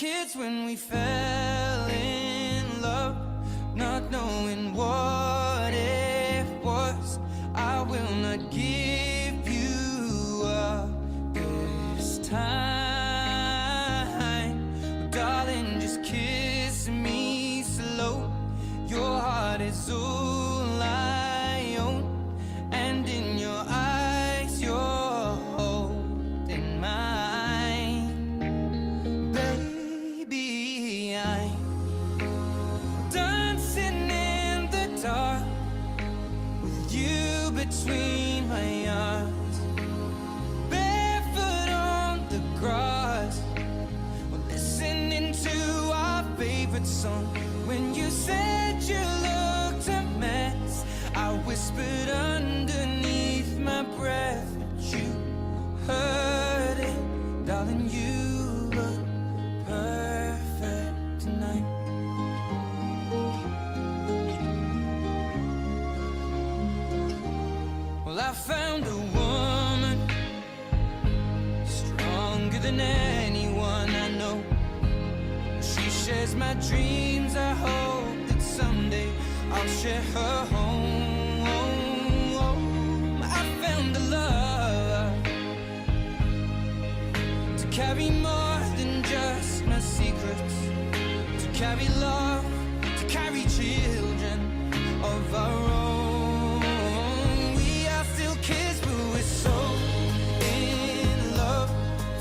kids when we fell in love, not knowing what it was. I will not give you up this time. Darling, just kiss me slow. Your heart is all I own, and in your eyes you're holding mine. Baby, I'm dancing in the dark with you between my arms, barefoot on the grass. We're listening to our favorite song. When you said you looked a mess, I whispered underneath my breath, but you heard it. Darling, you look perfect tonight. Well, I found a woman stronger than anyone I know. She shares my dreams. I hope that someday I'll share her home. I found a love to carry more than just my secrets, to carry love, to carry children of our own. We are still kids, but we're so in love,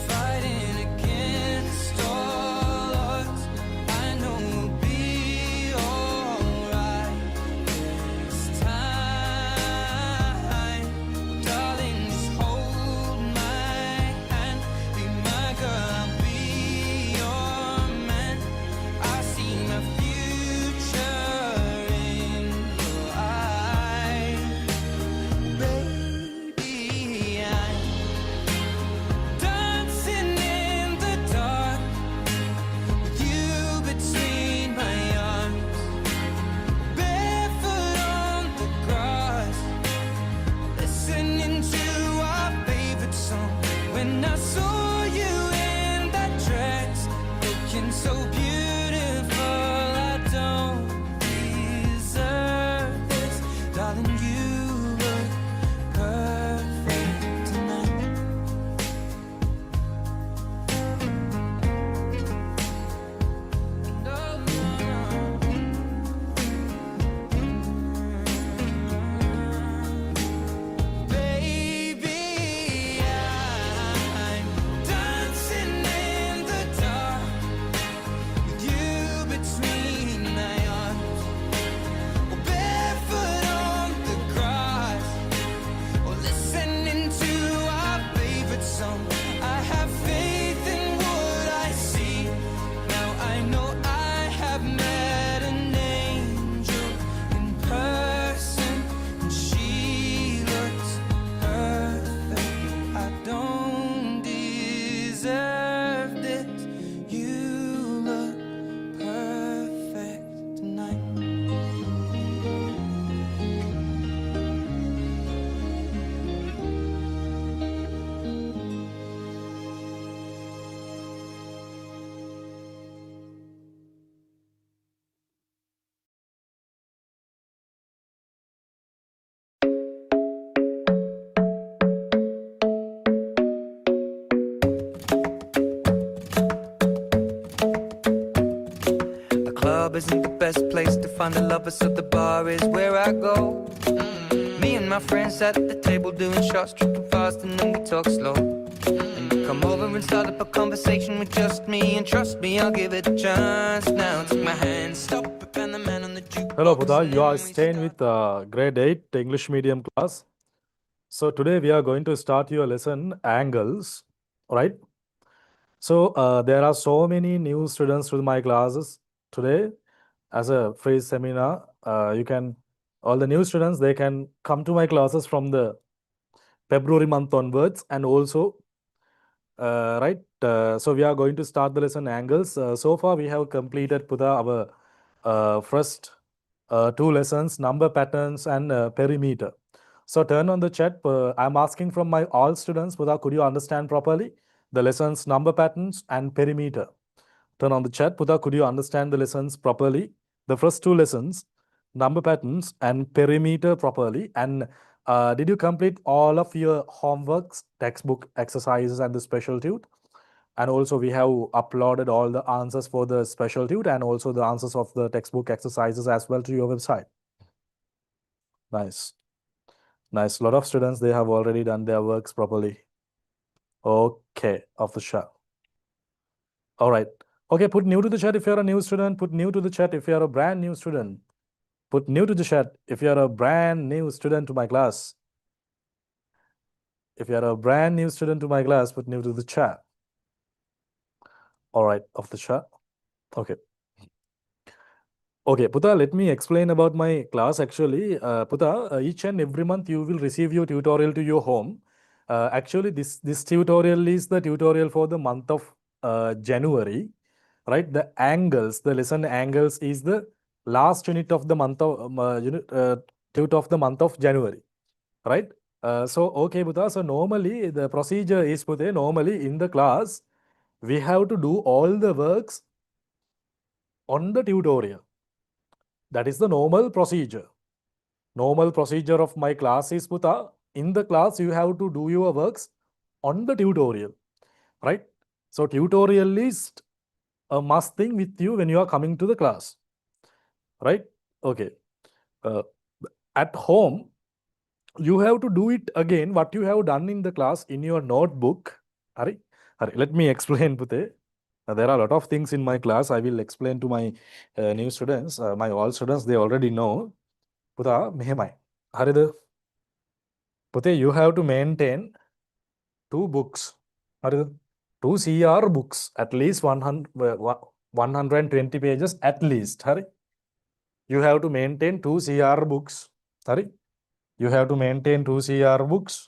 fighting against all odds. I know we'll be alright this time. Darling, just hold my hand, be my girl, I'll be your man. I see my future in your eyes. Baby, I'm dancing in the dark with you between my arms, barefoot on the grass, listening to our favorite song. When I saw you in that dress, looking so beautiful, I don't deserve this. Darling, you look perfect tonight. No, no. Baby, I'm dancing in the dark with you between my arms, or barefoot on the grass, or listening to our favorite song. I have faith in what I see. Now I know I have met an angel in person, and she looks perfect. I don't deserve this. You look perfect tonight. The club isn't the best place to find a lover, so the bar is where I go. Me and my friends at the table doing shots, tripping fast, and then we talk slow. And you come over and start up a conversation with just me, and trust me, I'll give it a chance. Now take my hand, stop it, and the man on the jukebox. Hello, Buddha. and You are then we staying start- with grade 8 English medium class. So today we are going to start your lesson angles, right? So there are so many new students to my classes today as a free seminar. All the new students, they can come to my classes from the February month onwards, and also right. So we are going to start the lesson angles. So far we have completed Buddha our first 2 lessons, number patterns and perimeter. So turn on the chat. I'm asking from my all students, Buddha, could you understand properly the lessons, number patterns and perimeter? turn on the chat. Putha, could you understand the lessons properly? The first two lessons, number patterns and perimeter properly. And did you complete all of your homeworks, textbook exercises, and the special tute? And also we have uploaded all the answers for the special tute and also the answers of the textbook exercises as well to your website. Nice. Nice. A lot of students, they have already done their works properly. Okay, off the shelf. All right. Okay, put new to the chat if you're a new student. Put new to the chat if you're a brand new student. Put new to the chat if you're a brand new student to my class. If you're a brand new student to my class, put new to the chat. All right, off the chat. Okay. Okay, Putha, let me explain about my class actually. Putha, each and every month you will receive your tutorial to your home. Actually, this tutorial is the tutorial for the month of January, right? The angles, the lesson angles is the last unit of the month of unit of the month of January, right? So okay, Putha. So normally the procedure is, Putha, normally in the class we have to do all the works on the tutorial. That is the normal procedure. Normal procedure of my class is, Putha, in the class you have to do your works on the tutorial, right? So tutorial is a must thing with you when you are coming to the class, right? Okay. Uh, at home, you have to do it again what you have done in the class in your notebook. Hari, let me explain, Puthe. There are a lot of things in my class. I will explain to my new students. My all students, they already know. Putha, mehemai. Harida, Puthe, you have to maintain two books. Harida, two CR books, at least 120 pages at least. Hari, you have to maintain two CR books. Hari, you have to maintain two CR books,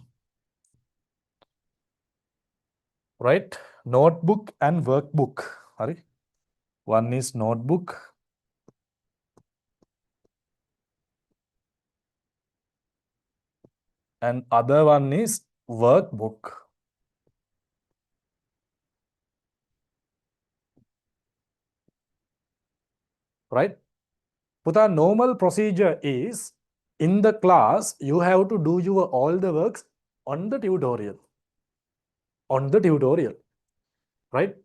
right? Notebook and workbook. Hari, one is notebook and other one is workbook, right? But our normal procedure is in the class you have to do your all the works on the tutorial, right?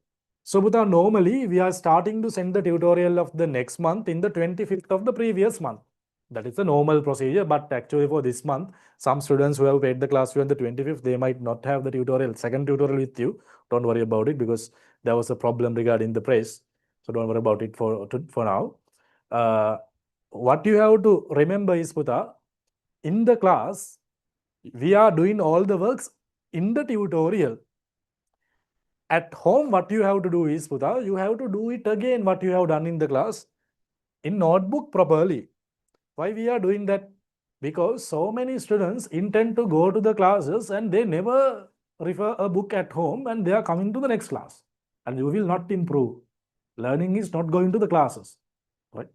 So Bhuta, normally we are starting to send the tutorial of the next month in the 25th of the previous month. That is the normal procedure, but actually for this month, some students who have paid the class fee on the 25th, they might not have the tutorial, second tutorial with you. Don't worry about it because there was a problem regarding the price. So don't worry about it for now. What you have to remember is, Bhuta, in the class, we are doing all the works in the tutorial. At home, what you have to do is, Putha, you have to do it again what you have done in the class in notebook properly. Why we are doing that? Because so many students intend to go to the classes and they never refer a book at home and they are coming to the next class. And you will not improve. Learning is not going to the classes, right?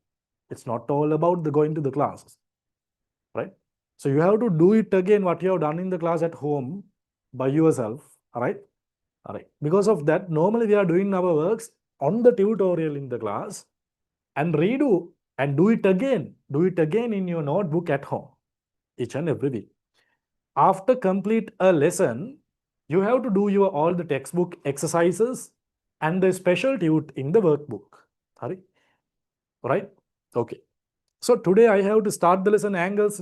It's not all about the going to the classes, right? So you have to do it again what you have done in the class at home by yourself, all right? All right. Because of that, normally we are doing our works on the tutorial in the class and redo and do it again. Do it again in your notebook at home each and every week. After complete a lesson, you have to do your all the textbook exercises and the special tute in the workbook. Hari? Right? Okay. So today I have to start the lesson angles.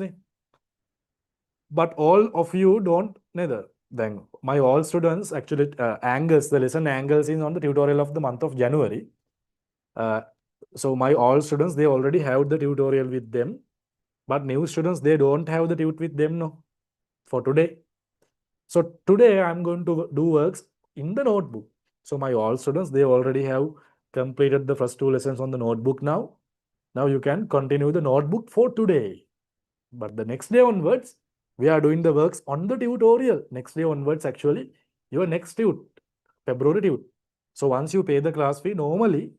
But all of you don't neither. Then my all students actually angles, the lesson angles is on the tutorial of the month of January. So my all students, they already have the tutorial with them. But new students, they don't have the tut with them no, for today. So today I'm going to do works in the notebook. So my all students, they already have completed the first two lessons on the notebook now. Now you can continue the notebook for today. But the next day onwards, we are doing the works on the tutorial. Next day onwards, actually, your next tut, February tut. So once you pay the class fee, normally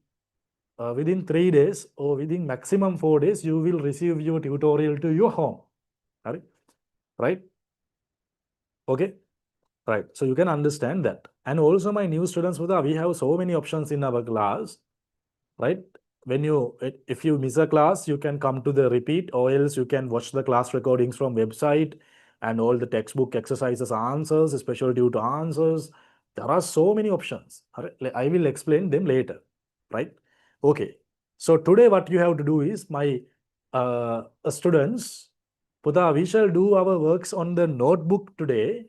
within 3 days or within maximum 4 days, you will receive your tutorial to your home. Right? Okay. Right. So you can understand that. And also my new students, we have so many options in our class, right? When you, if you miss a class, you can come to the repeat, or else you can watch the class recordings from website and all the textbook exercises answers, special tutor answers. There are so many options. I will explain them later, right? Okay. So today what you have to do is, my students, we shall do our works on the notebook today,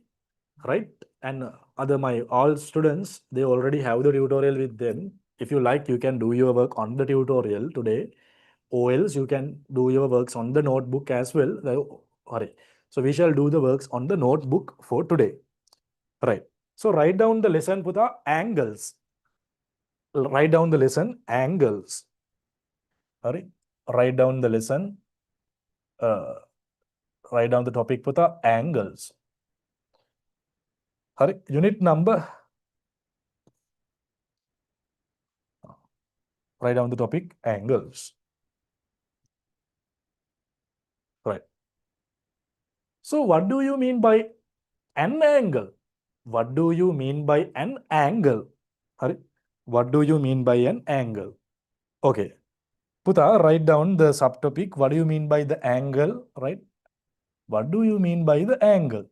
right? And other my all students, they already have the tutorial with them. If you like, you can do your work on the tutorial today, or else you can do your works on the notebook as well. Alright. So we shall do the works on the notebook for today, right? So write down the lesson, Putha, angles. Write down the lesson angles. Alright. Write down the lesson. Write down the topic, Putha, angles. Alright. Unit number. Write down the topic angles. Right. So what do you mean by an angle? What do you mean by an angle? Hari, what do you mean by an angle? Okay. Putha, write down the subtopic. What do you mean by the angle? Right? What do you mean by the angle?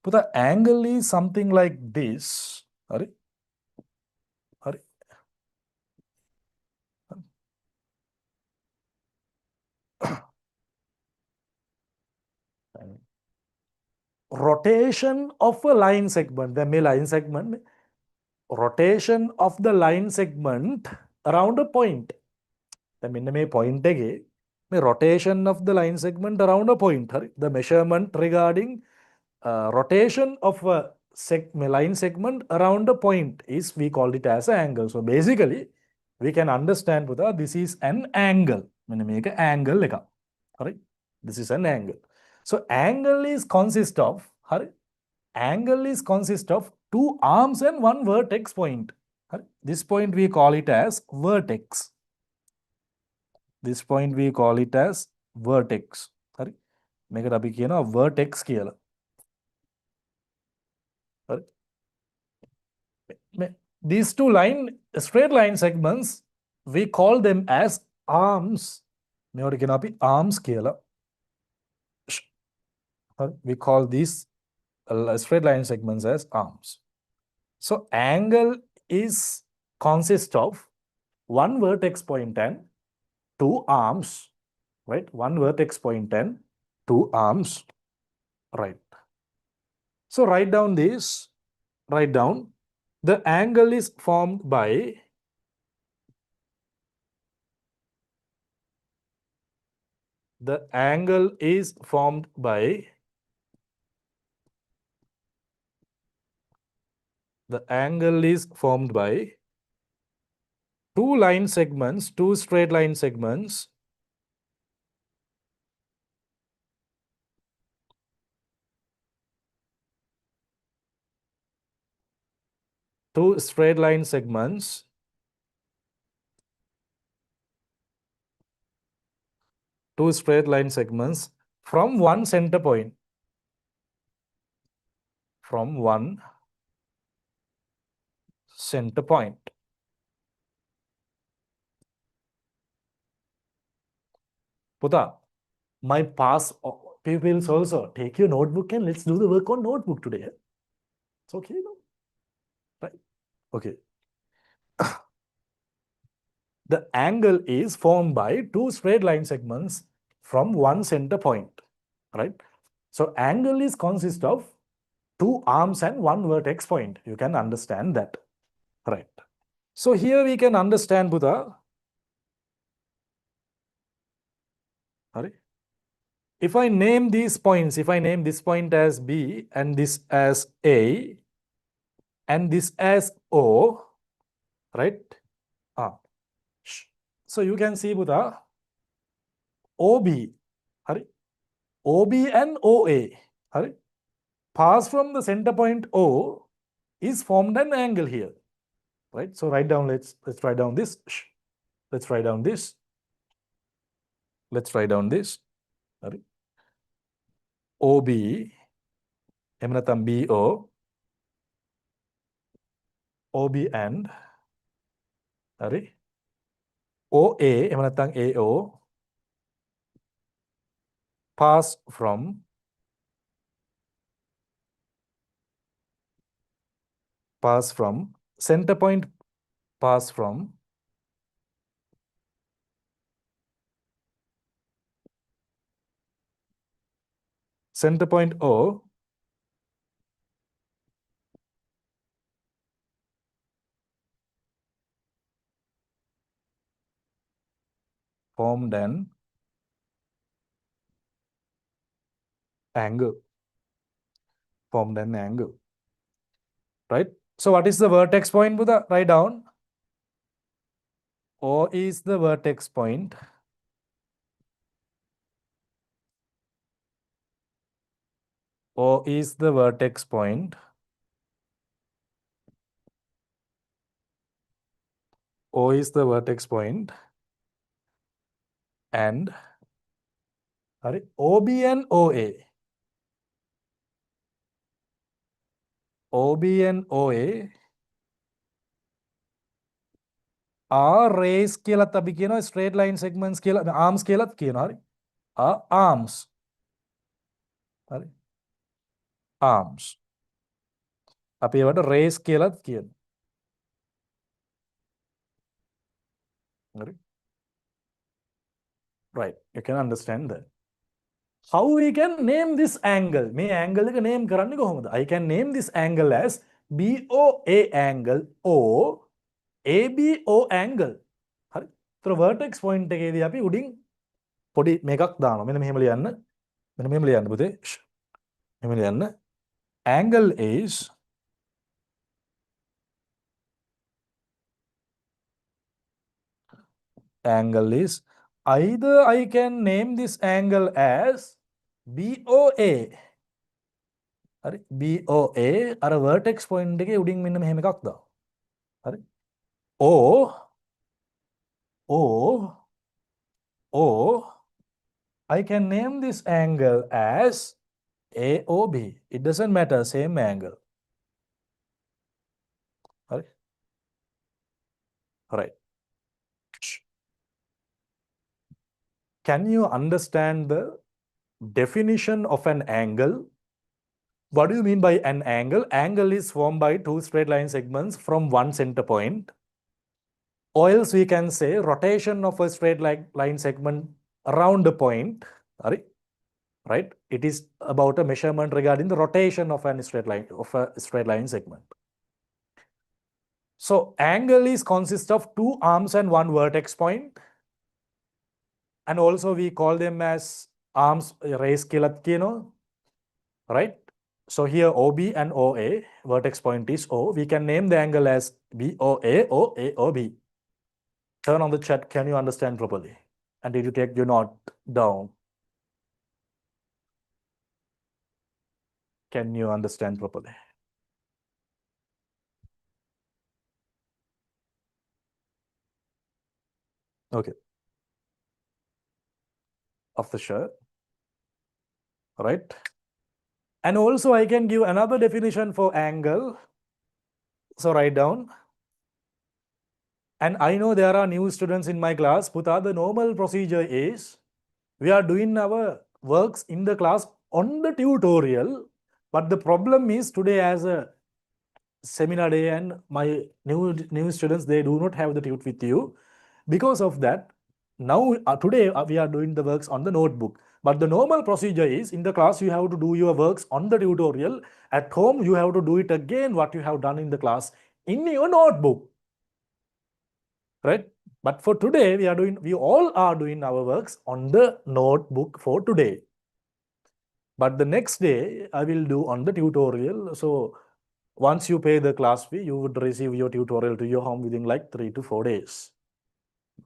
Putha, angle is something like this. Hari, hari. Rotation of a line segment. The line segment. Rotation of the line segment around a point. දැන් මෙන්න මේ point එකේ මේ rotation of the line segment around a point. හරි. The measurement regarding rotation of a line segment around a point is, we call it as an angle. So basically we can understand Putha, this is an angle. මෙන්න මේක angle එකක්. හරි. This is an angle. So angle is consist of, හරි. Angle is consist of two arms and one vertex point. හරි. This point we call it as vertex. This point we call it as vertex. Hari. මේකට අපි කියනවා vertex කියලා. Hari. These two straight line segments, we call them as arms. මේවට කියනවා අපි arms කියලා. We call these straight line segments as arms. So angle is consist of one vertex point and two arms, right? One vertex point and two arms, right? So write down this, write down, the angle is formed by the angle is formed by the angle is formed by two line segments, two straight line segments, two straight line segments from one center point, from one center point. Putha, my past pupils also, take your notebook and let's do the work on notebook today. It's okay, no? Right? Okay. The angle is formed by two straight line segments from one center point, right? So angle is consist of two arms and one vertex point. You can understand that, right? So here we can understand, Buddha. If I name these points, if I name this point as B and this as A and this as O, right? So you can see, Buddha, OB, hari, OB and OA, hari, pass from the center point O is formed an angle here, right? So write down, let's write down this. Let's write down this. Let's write down this. Hari. OB එහෙම නැත්නම් BO OB and හරි OA එහෙම නැත්නම් AO pass from center point pass from center point O formed an angle. Right? So what is the vertex point, Buddha? Write down. O is the vertex point. O is the vertex point. O is the vertex point. And OB and OA. OB and OA are rays කියලත් අපි කියනවා straight line segments කියලා arms කියලත් කියනවා හරි arms හරි arms අපි ඒවට rays කියලත් කියනවා හරි right you can understand that how we can name this angle මේ angle එක name කරන්නේ කොහොමද I can name this angle as BOA angle or ABO angle හරි ඒතර vertex point එකේදී අපි උඩින් පොඩි මේකක් දානවා මෙන්න මෙහෙම ලියන්න පුතේ මෙහෙම ලියන්න angle is either I can name this angle as BOA හරි BOA අර vertex point එකේ උඩින් මෙන්න මෙහෙම එකක් දානවා හරි or I can name this angle as AOB. It doesn't matter, same angle. Right. Can you understand the definition of an angle? What do you mean by an angle? Angle is formed by two straight line segments from one center point. Or else we can say rotation of a straight line segment around a point. Right? It is about a measurement regarding the rotation of a straight line segment. So angle is consists of two arms and one vertex point. And also we call them as arms rays කියලත් කියනවා. Right? So here OB and OA, vertex point is O. We can name the angle as BOA or AOB. Turn on the chat, can you understand properly? And did you take your note down? Can you understand properly? Okay. Of the shirt. Right? And also I can give another definition for angle. So write down. And I know there are new students in my class. Puta, the normal procedure is we are doing our works in the class on the tutorial. But the problem is today as a seminar day and my new students, they do not have the tute with you. Because of that, now today we are doing the works on the notebook. But the normal procedure is in the class you have to do your works on the tutorial. At home you have to do it again what you have done in the class in your notebook. Right? But for today we all are doing our works on the notebook for today. But the next day I will do on the tutorial. So once you pay the class fee, you would receive your tutorial to your home within like 3 to 4 days.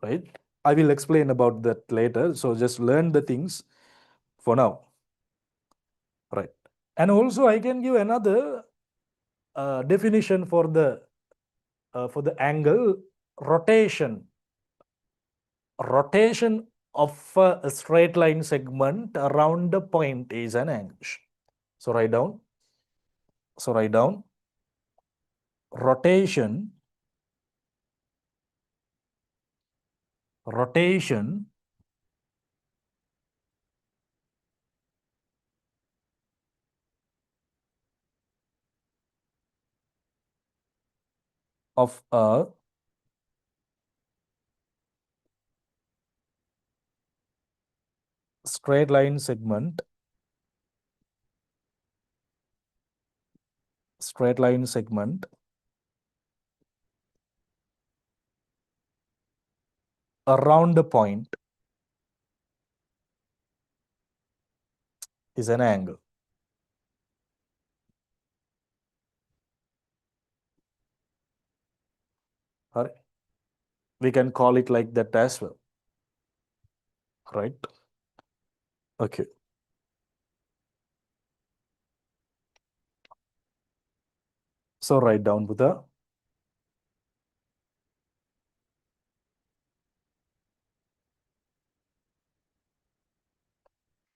Right? I will explain about that later. So just learn the things for now. Right. And also I can give another definition for the angle rotation. Rotation of a straight line segment around the point is an angle. So write down So write down rotation of a straight line segment around the point is an angle. All right. We can call it like that as well, right? Okay. So write down Buddha.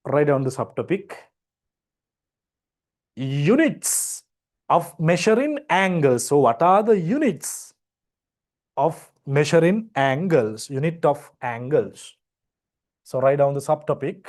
Write down the subtopic. Units of measuring angles. So what are the units of measuring angles? Unit of angles. So write down the subtopic.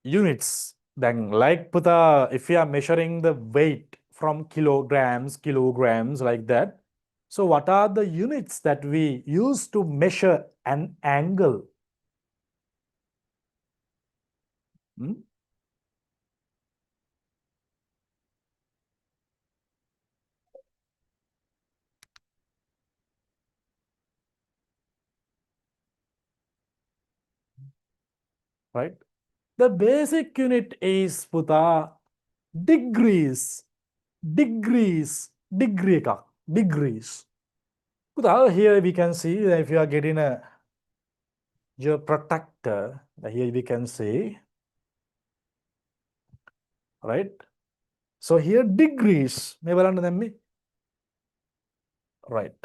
Units. Then like Puta, if we are measuring the weight from kilograms like that. So what are the units that we use to measure an angle? Hmm? Right? The basic unit is Puta degrees. Degree ka. Degrees. Puta, here we can see that if you are getting your protractor, here we can see, right? So here degrees. May balanda nammi? Right.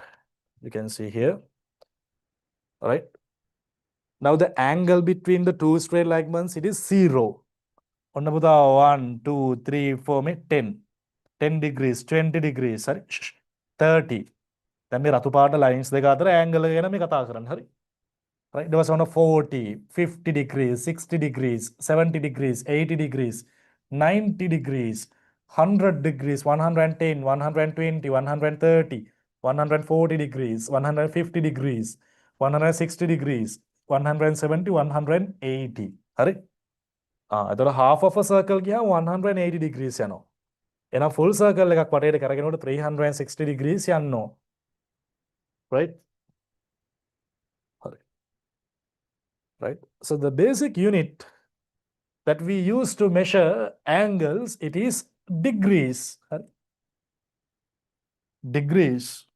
You can see here, right? Now the angle between the two straight segments, it is 0. On the 1, 2, 3, 4, 10. 10 degrees, 20 degrees, sorry, 30. Then මේ රතු පාට lines දෙක අතර angle ගැන මේ කතා කරන්න. හරි. Right? There was on a 40, 50 degrees, 60 degrees, 70 degrees, 80 degrees, 90 degrees, 100 degrees, 110, 120, 130, 140 degrees, 150 degrees, 160 degrees, 170, 180. හරි? එතකොට half of a circle ගියා 180 degrees යනවා. එහෙනම් full circle එකක් වටේට කරගෙනකොට 360 degrees යනවා. Right? Right? So the basic unit that we use to measure angles, it is degrees. Degrees.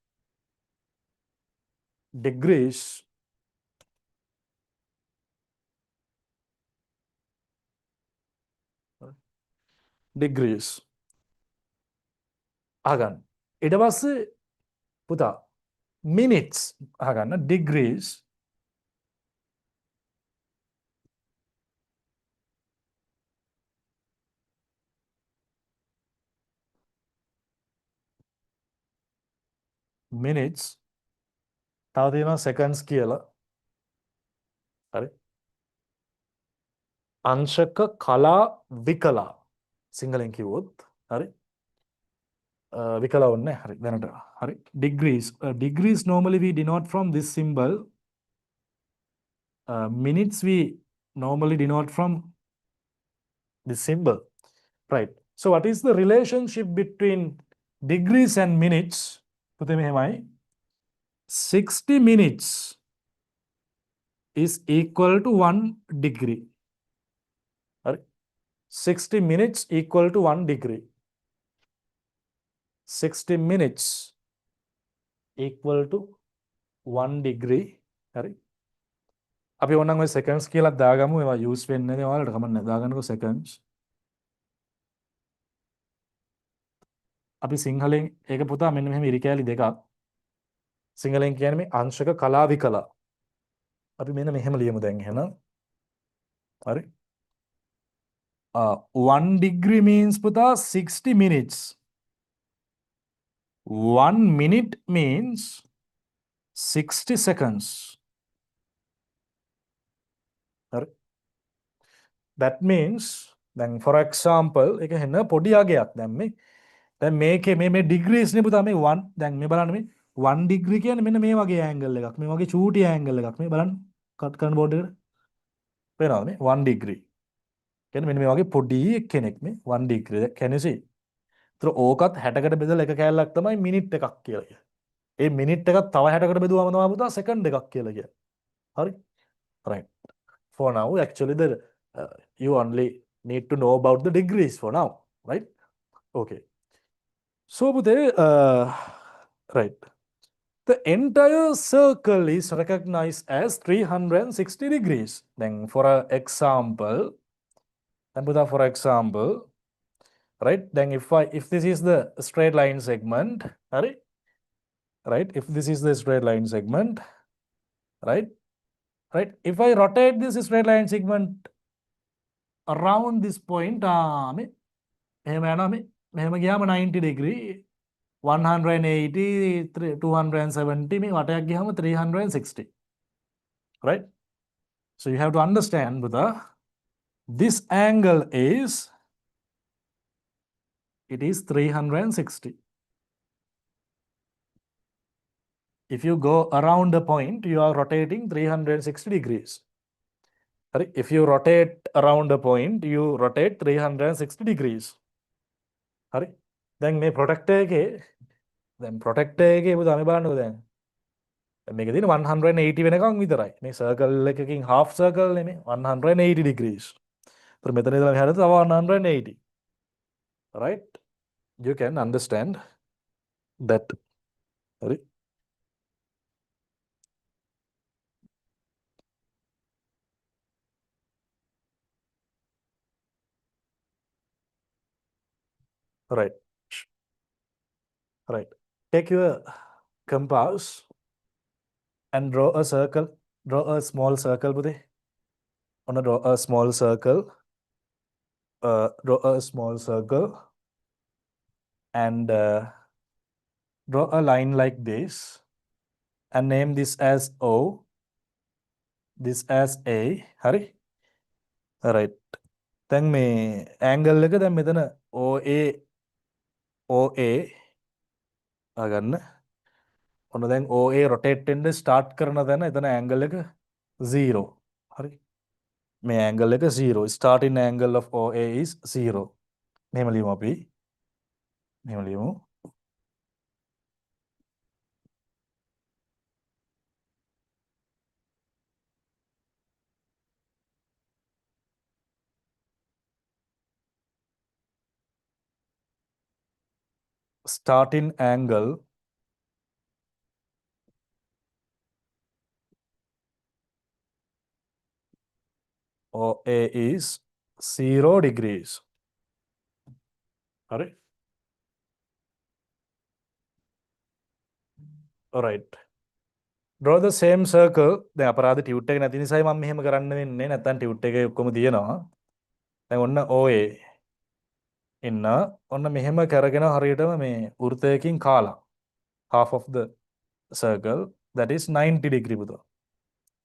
Degrees. Degrees. අහගන්න. ඊට පස්සේ පුතා minutes අහගන්න degrees. Minutes. තව තියෙනවා seconds කියලා. හරි. අංශක කලා විකලා සිංහලෙන් කිව්වොත් හරි. විකලා වන්නේ හරි දැනට හරි. Degrees. Degrees normally we denote from this symbol. Minutes we normally denote from this symbol. Right. So what is the relationship between degrees and minutes? 60 minutes is equal to 1 degree. 60 minutes equal to 1 degree. 60 minutes equal to 1 degree. හරි. අපි ඕනනම් ඔය seconds කියලා දාගමු. ඒවා use වෙන්නේ නැහැ. ඔයාලට කමන්නේ. දාගන්නකෝ seconds. 60 minutes equal to 1 degree. 60 minutes equal to 1 degree. 60 minutes equal to 1 degree. අපි සිංහලෙන් ඒක පුතා මෙන්න මෙහෙම ඉරිකෑලි දෙකක් සිංහලෙන් කියන්නේ මේ අංශක කලා විකලා. අපි මෙන්න මෙහෙම ලියමු දැන් එහෙනම්. හරි. 1 degree means පුතා 60 minutes. 1 minute means 60 seconds. හරි. That means දැන් for example එක හෙන්න පොඩි අගයක් දැන් මේකේ මේ degrees නේ පුතා මේ 1 දැන් මේ බලන්න මේ 1 degree කියන්නේ මෙන්න මේ වගේ angle එකක් මේ වගේ චූටි angle එකක් මේ බලන්න කට් කරන බෝඩ් එකට පේනවද මේ 1 degree කියන්නේ මෙන්න මේ වගේ පොඩි කෙනෙක් මේ 1 degree can you see ඒතර ඕකත් 60කට බෙදලා එක කෑල්ලක් තමයි මිනිට් එකක් කියලා කියන්නේ. ඒ මිනිට් එකත් තව 60කට බෙදුවම තමයි පුතා සෙකන්ඩ් එකක් කියලා කියන්නේ. හරි? Right. For now actually you only need to know about the degrees for now, right? Okay. So Bude, right. The entire circle is recognized as 360 degrees. Then for an example, for example, right? Then if this is the straight line segment, right? If this is the straight line segment, right? Right? If I rotate this straight line segment around this point, මෙහෙම ගියාම 90 degree 180 270 මේ වටයක් ගියාම 360, right? So you have to understand Buddha, this angle is 360. If you go around the point, you are rotating 360 degrees. Right? If you rotate around the point, you rotate 360 degrees. Right? Then මේ protector එකේ පුතා මේ බලන්නකෝ දැන්. මේක තියෙන 180 වෙනකන් විතරයි. මේ සර්කල් එකකින් half circle නෙමෙයි 180 degrees. ඒතර මෙතන ඉඳලා මෙහාට තව 180. Right? You can understand that. Right? Right. Right. Take your compass and draw a circle. Draw a small circle, Budhe. Draw a small circle. Draw a small circle. And draw a line like this. And name this as O. This as A. Hari? Right. Then me angle එක දැන් මෙතන OA ගන්න. ඔන්න දැන් OA rotate වෙන්න start කරන තැන එතන angle එක 0. හරි. මේ angle එක 0. Starting angle of OA is 0. මෙහෙම ලියමු අපි. මෙහෙම ලියමු. Starting angle OA is 0 degrees. Alright. Alright. Draw the same circle. දැන් අපරාධ ටියුට් එක නැති නිසායි මම මෙහෙම කරන්න වෙන්නේ. නැත්නම් ටියුට් එකේ ඔක්කොම තියෙනවා. දැන් ඔන්න OA ඉන්න ඔන්න මෙහෙම කරගෙන හරියටම මේ වෘත්තයකින් කාලා. Half of the circle that is 90 degree පුතා.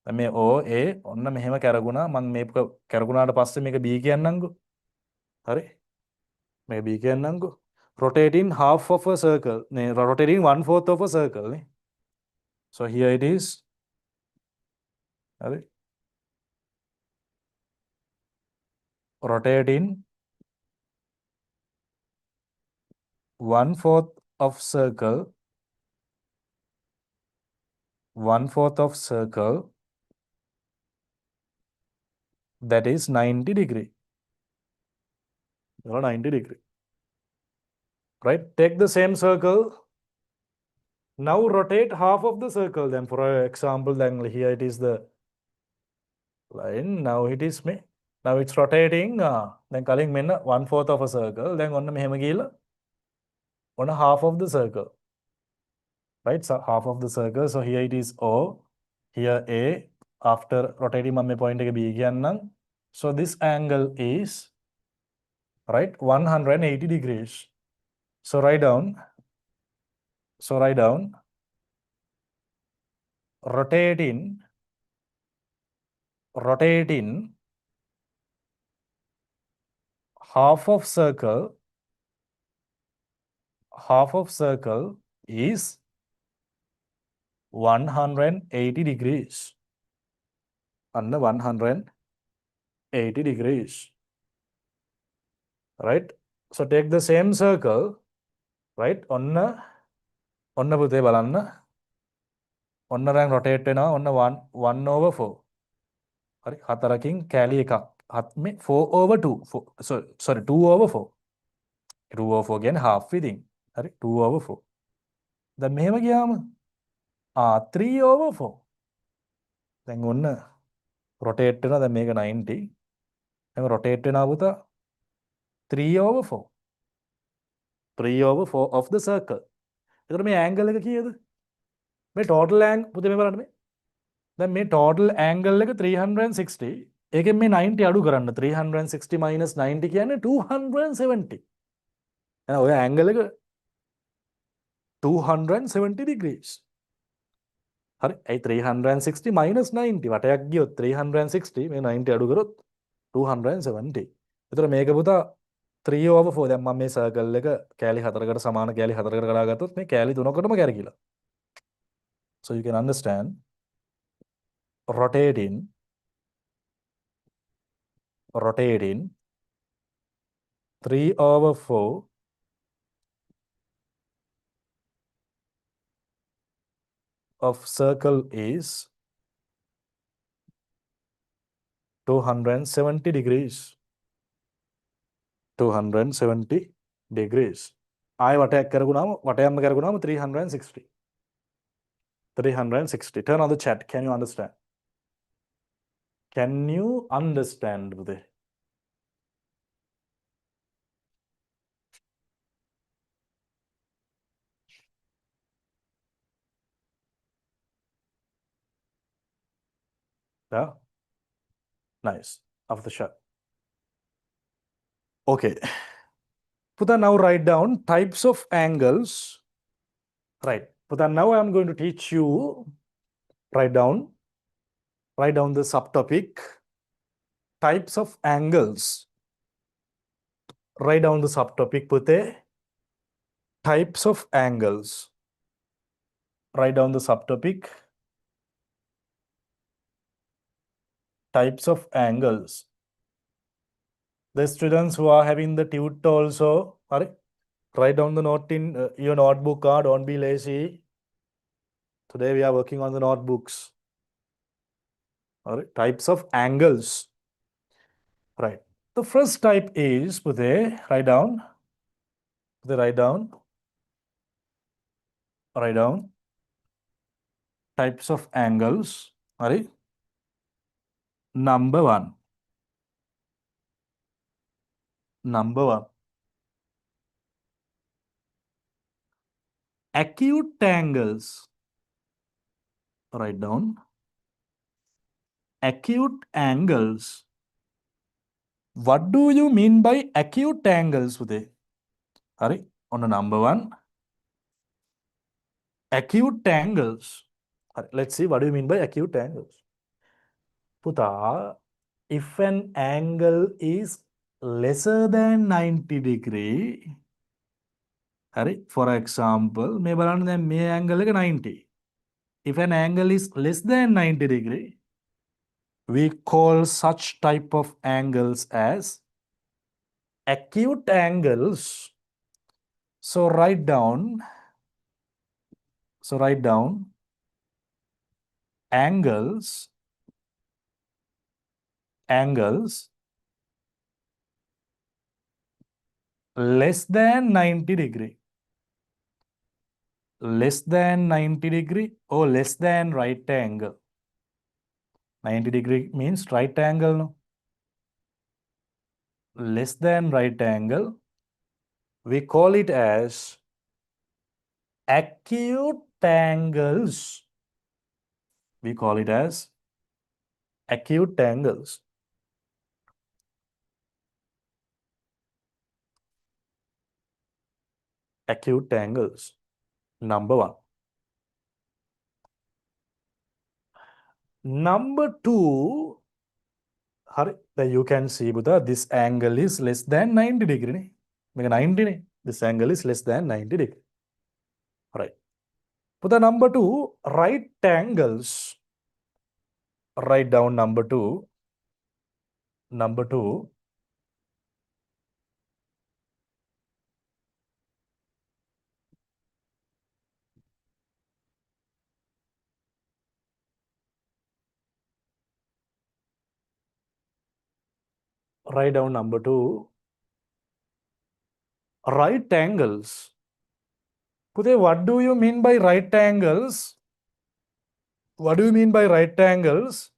දැන් මේ OA ඔන්න මෙහෙම කරගුණා. මම මේක කරගුණාට පස්සේ මේක B කියන්නම්කෝ. හරි? මේක B කියන්නම්කෝ. Rotating half of a circle. නේ rotating 1/4 of a circle නේ. So here it is. හරි? Rotating 1/4 of circle. 1/4 of circle. That is 90 degree. 90 degree. Right? Take the same circle. Now rotate half of the circle. Then for example, then here it is the line. Now it is me. Now it's rotating. Then calling me 1/4 of a circle. Then on me on a half of the circle, right? So half of the circle. So here it is O, here A. After rotating my point B again. So this angle is right 180 degrees. So write down. Rotating half of circle is 180 degrees. Under 180 degrees. Right? So take the same circle, right? Onna පුතේ බලන්න. ඔන්න දැන් rotate වෙනවා. ඔන්න 1/4. හරි 4කින් කෑලි එකක්. මේ 4/2. Sorry 2/4. 2/4 කියන්නේ half ඉතින්. හරි 2/4. දැන් මෙහෙම ගියාම 3/4. දැන් ඔන්න rotate වෙනවා. දැන් මේක 90. දැන් rotate වෙනවා පුතා 3/4. 3/4 of the circle. එතකොට මේ angle එක කීයද? මේ total angle පුතේ මේ බලන්න මේ. දැන් මේ total angle එක 360. ඒකෙන් මේ 90 අඩු කරන්න. 360 minus 90 කියන්නේ 270. එහෙනම් ඔය angle එක 270 degrees. හරි. ඒ 360 minus 90 වටයක් ගියොත් 360 මේ 90 අඩු කරොත් 270. එතකොට මේක පුතා 3/4 දැන් මම මේ circle එක කෑලි 4කට සමාන කෑලි 4කට කඩාගත්තොත් මේ කෑලි 3කටම කැරකිලා. So you can understand rotating 3/4 of circle is 270 degrees. 270 degrees. ආය වටයක් කරගුණාම 360. 360. Turn on the chat. Can you understand? Can you understand පුතේ? Yeah? Nice. After the shot. Okay. Puta, now write down types of angles. Right. Puta, now I'm going to teach you. Write down the subtopic. Types of angles. Write down the subtopic, Pute. Types of angles. Write down the subtopic. Types of angles. The students who are having the tute also, write down the note in your notebook. Don't be lazy. Today we are working on the notebooks. Types of angles. Right. The first type is, Pute, write down. Types of angles. Number one. Acute angles. Write down. Acute angles. What do you mean by acute angles, Pute? On the number one. Acute angles. Let's see, what do you mean by acute angles? Puta, if an angle is lesser than 90 degree, for example, may angle is 90. If an angle is less than 90 degree, we call such type of angles as acute angles. So write down angles less than 90 degree. Less than 90 degree or less than right angle. 90 degree means right angle, no? Less than right angle, we call it as acute angles. We call it as acute angles. Acute angles. Number one. Number two, then you can see Buddha, this angle is less than 90 degree. 90. This angle is less than 90 degree. Right. Buddha, number two, right angles. Write down number two. Number two, write down number two. Right angles. Pute, what do you mean by right angles? What do you mean by right angles?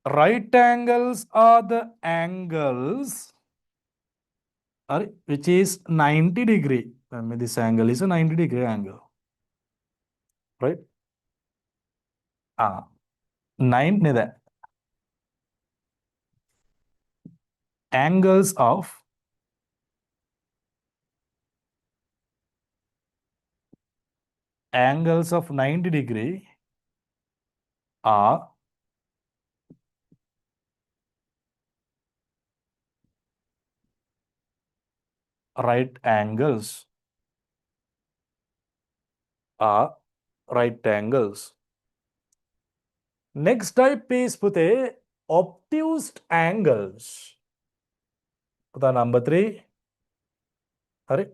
Right angles are the angles which is 90 degree. I mean, this angle is a 90 degree angle. Right? 9 that angles of 90 degree are right angles. Are right angles. Next type is Pute obtuse angles. Put number 3. Hurry.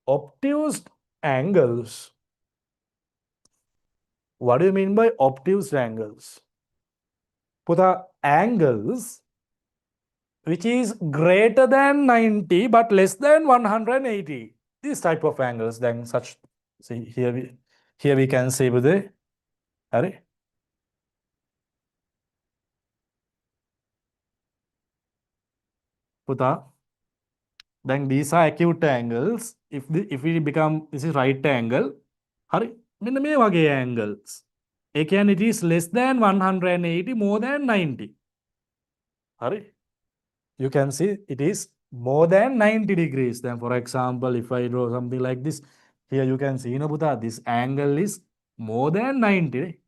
Obtuse angles. What do you mean by obtuse angles? Put angles which is greater than 90 but less than 180. These type of angles, then such. See here we can see with the hurry. Put then these are acute angles. If we become this is right angle, හරි මෙන්න මේ වගේ angles. ඒ කියන්නේ it is less than 180, more than 90. හරි. You can see it is more than 90 degrees. Then for example, if I draw something like this, here you can see, Puta, this angle is more than 90.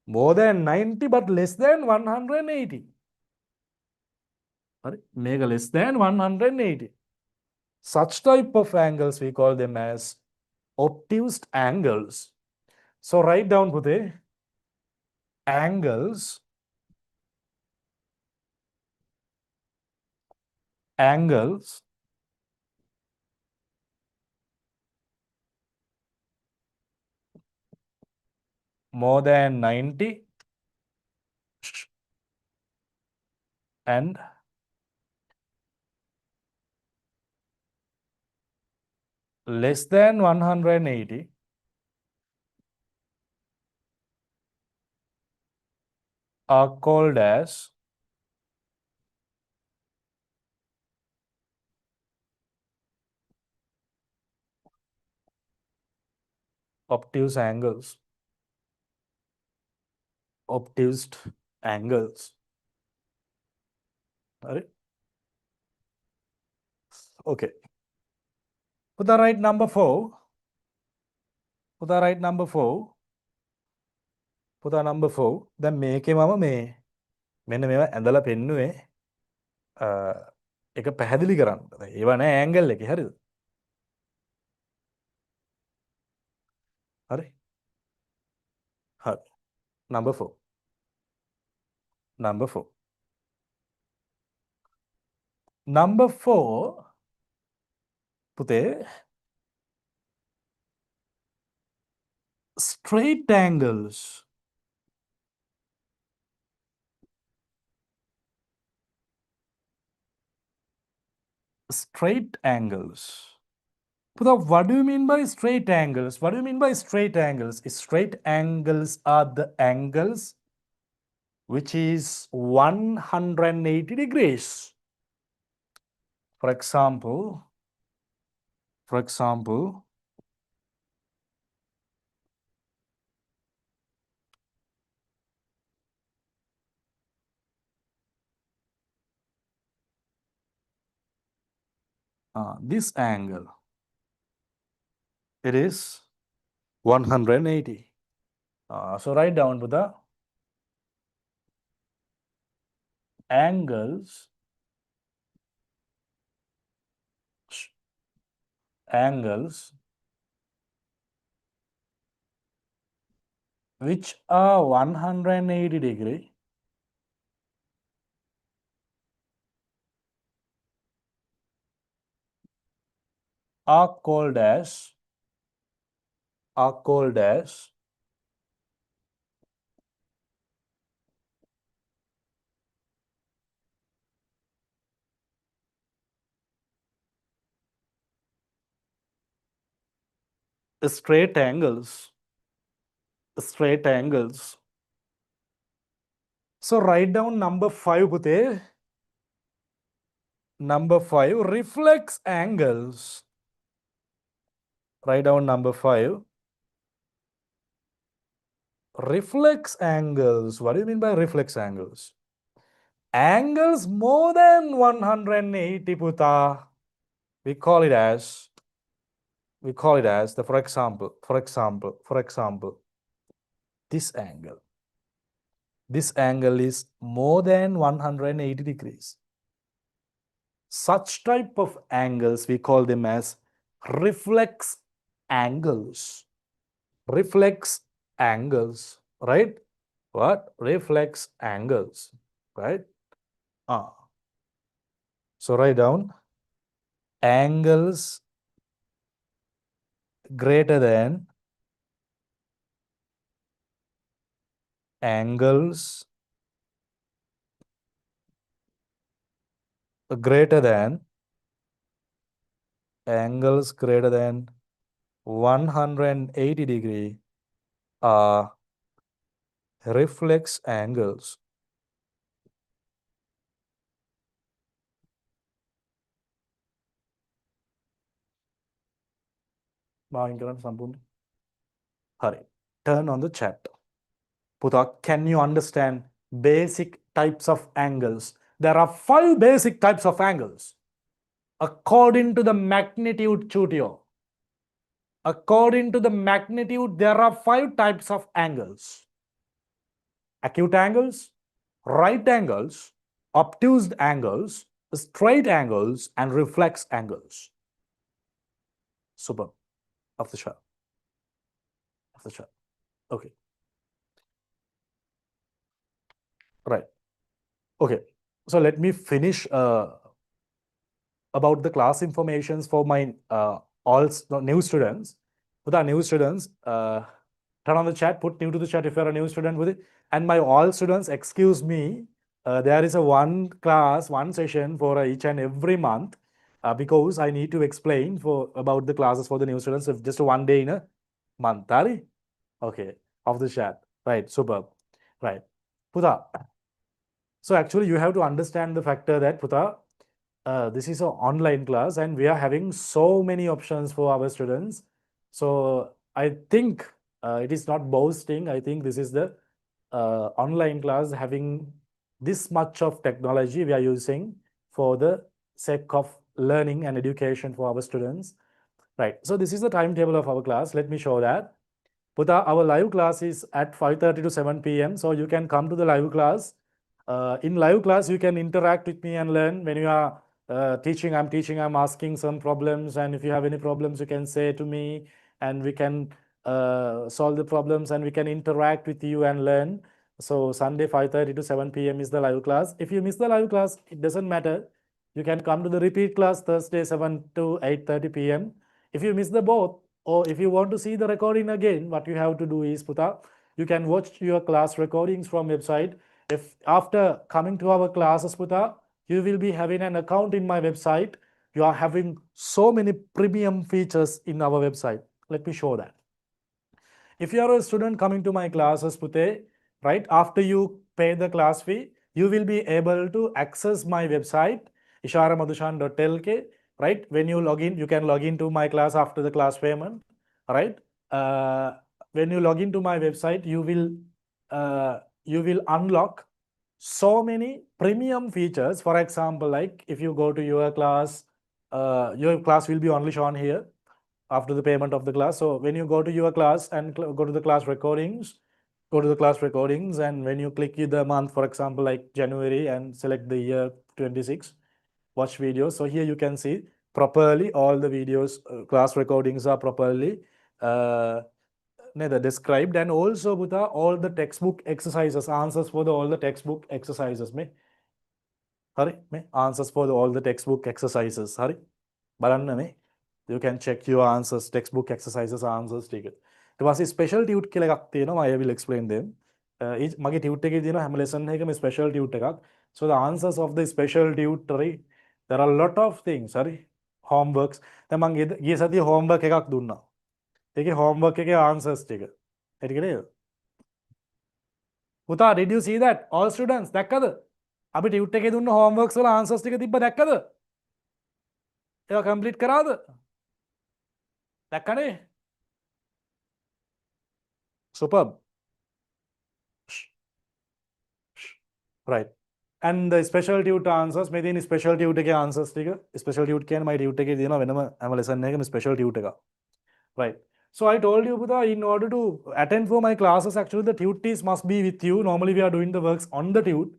More than 90 but less than 180. Make less than 180. Such type of angles we call them as obtuse angles. So write down Pute, angles more than 90 and less than 180 are called as obtuse angles. Obtuse angles. Okay. Put the right number 4. Put the right number 4. Put the number 4. Then මේකේ මම මේ මෙන්න මේවා ඇඳලා පෙන්නුවේ එක පැහැදිලි කරන්න. ඒවා නෑ ඇන්ගල් එකේ හරිද? හරි. හරි. Number 4. Number 4. Number 4 පුතේ straight angles. Straight angles. Put what do you mean by straight angles? What do you mean by straight angles? Straight angles are the angles which is 180 degrees. For example, this angle, it is 180. So write down to the angles which are 180 degree are called as straight angles. So write down number 5, Pute. Number 5, reflex angles. Write down number 5. Reflex angles. What do you mean by reflex angles? Angles more than 180, Puta. We call it as the, for example, this angle. This angle is more than 180 degrees. Such type of angles, we call them as reflex angles. Reflex angles, right? What? Reflex angles, right? So write down angles greater than 180 degree are reflex angles. Hurry, turn on the chat. Puta, can you understand basic types of angles? There are 5 basic types of angles. According to the magnitude, Chutio. According to the magnitude, there are 5 types of angles. Acute angles, right angles, obtuse angles, straight angles, and reflex angles. Super. Of the chart. Okay. Right. Okay. So let me finish about the class informations for my all new students. For the new students, turn on the chat, put new to the chat if you're a new student with it. And my all students, excuse me, there is a one class, one session for each and every month because I need to explain about the classes for the new students. So just one day in a month. Tari? Okay, of the chat. Right, superb. Right. Puta. So actually you have to understand the factor that Puta, this is an online class and we are having so many options for our students. So I think it is not boasting. I think this is the online class having this much of technology we are using for the sake of learning and education for our students. Right. So this is the timetable of our class. Let me show that. Puta, our live class is at 5:30 to 7 p.m. So you can come to the live class. In live class, you can interact with me and learn. When you are teaching, I'm asking some problems. And if you have any problems, you can say to me and we can solve the problems and we can interact with you and learn. So Sunday 5:30 to 7 p.m. is the live class. If you miss the live class, it doesn't matter. You can come to the repeat class Thursday 7 to 8:30 p.m. If you miss the both, or if you want to see the recording again, what you have to do is, Puta, you can watch your class recordings from website. If after coming to our classes, Puta, you will be having an account in my website. You are having so many premium features in our website. Let me show that. If you are a student coming to my classes, Pute, right? After you pay the class fee, you will be able to access my website, isharamadushan.lk, right? When you log in, you can log into my class after the class payment, right? Uh, when you log into my website, you will unlock so many premium features. For example, like if you go to your class will be only shown here after the payment of the class. So when you go to your class and go to the class recordings, and when you click the month, for example, like January, and select the year 26, watch videos. So here you can see properly all the videos, class recordings are properly uh, described, and also Buddha, all the textbook exercises, answers for all the textbook exercises. Answers for all the textbook exercises. බලන්න මේ you can check your answers, textbook exercises answers ටික. ඊට පස්සේ special tute කියලා එකක් තියෙනවා. I will explain them. මගේ tute එකේ තියෙනවා හැම lesson එකකම special tute එකක්. So the answers of the special tute, there are a lot of things. Homeworks. දැන් මම ගිය සතියේ homework එකක් දුන්නා. ඒකේ homework එකේ answers ටික. හරිද? පුතා, did you see that? All students දැක්කද? අපි tute එකේ දුන්න homeworks වල answers ටික තිබ්බ දැක්කද? ඒවා complete කරාද? දැක්කනේ? Superb. Right. And the special tute answers, මේ තියෙන special tute එකේ answers ටික, special tute කියන්නේ මගේ tute එකේ තියෙනවා වෙනම හැම lesson එකකම special tute එකක්. Right. So I told you, Buddha, in order to attend for my classes, actually the tutees must be with you. Normally we are doing the works on the tute,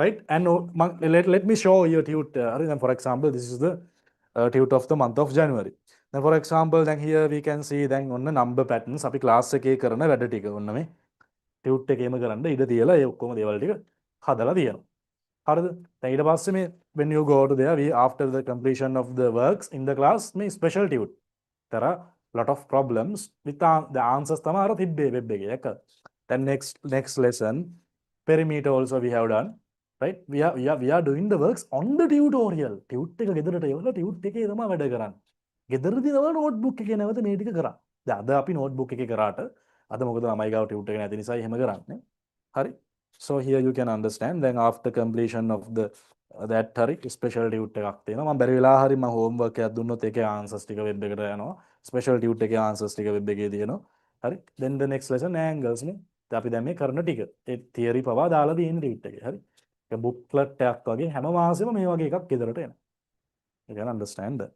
right? And let me show you a tute. Then for example, this is the tute of the month of January. Then for example, then here we can see then on the number patterns. අපි class එකේ කරන වැඩ ටික ඔන්න මේ tute එකේම කරන්න ඉඩ තියලා ඒ ඔක්කොම දේවල් ටික හදලා තියෙනවා. හරිද? දැන් ඊට පස්සේ මේ when you go to there, we after the completion of the works in the class, මේ special tute. There are lot of problems with the answers තමයි අර තිබ්බේ web එකේ. එක. Then next lesson, perimeter also we have done. Right? We are doing the works on the tutorial. Tute එක ගෙදරට එවලා tute එකේ තමයි වැඩ කරන්නේ. ගෙදරදී තමයි notebook එකේ නැවත මේ ටික කරා. දැන් අද අපි notebook එකේ කරාට අද මොකද ළමයි ගාව tute එක නැති නිසා එහෙම කරන්නේ. හරි? So here you can understand. Then after completion of that special tute එකක් තියෙනවා. මම බැරි වෙලා හරි මම homework එකක් දුන්නොත් ඒකේ answers ටික web එකට යනවා. Special tute එකේ answers ටික web එකේ තියෙනවා. හරි? Then the next lesson angles නේ. අපි දැන් මේ කරන ටික. ඒ theory පවා දාලා තියෙන tute එකේ. හරි? ඒක booklet එකක් වගේ හැම මාසෙම මේ වගේ එකක් ගෙදරට එනවා. You can understand that.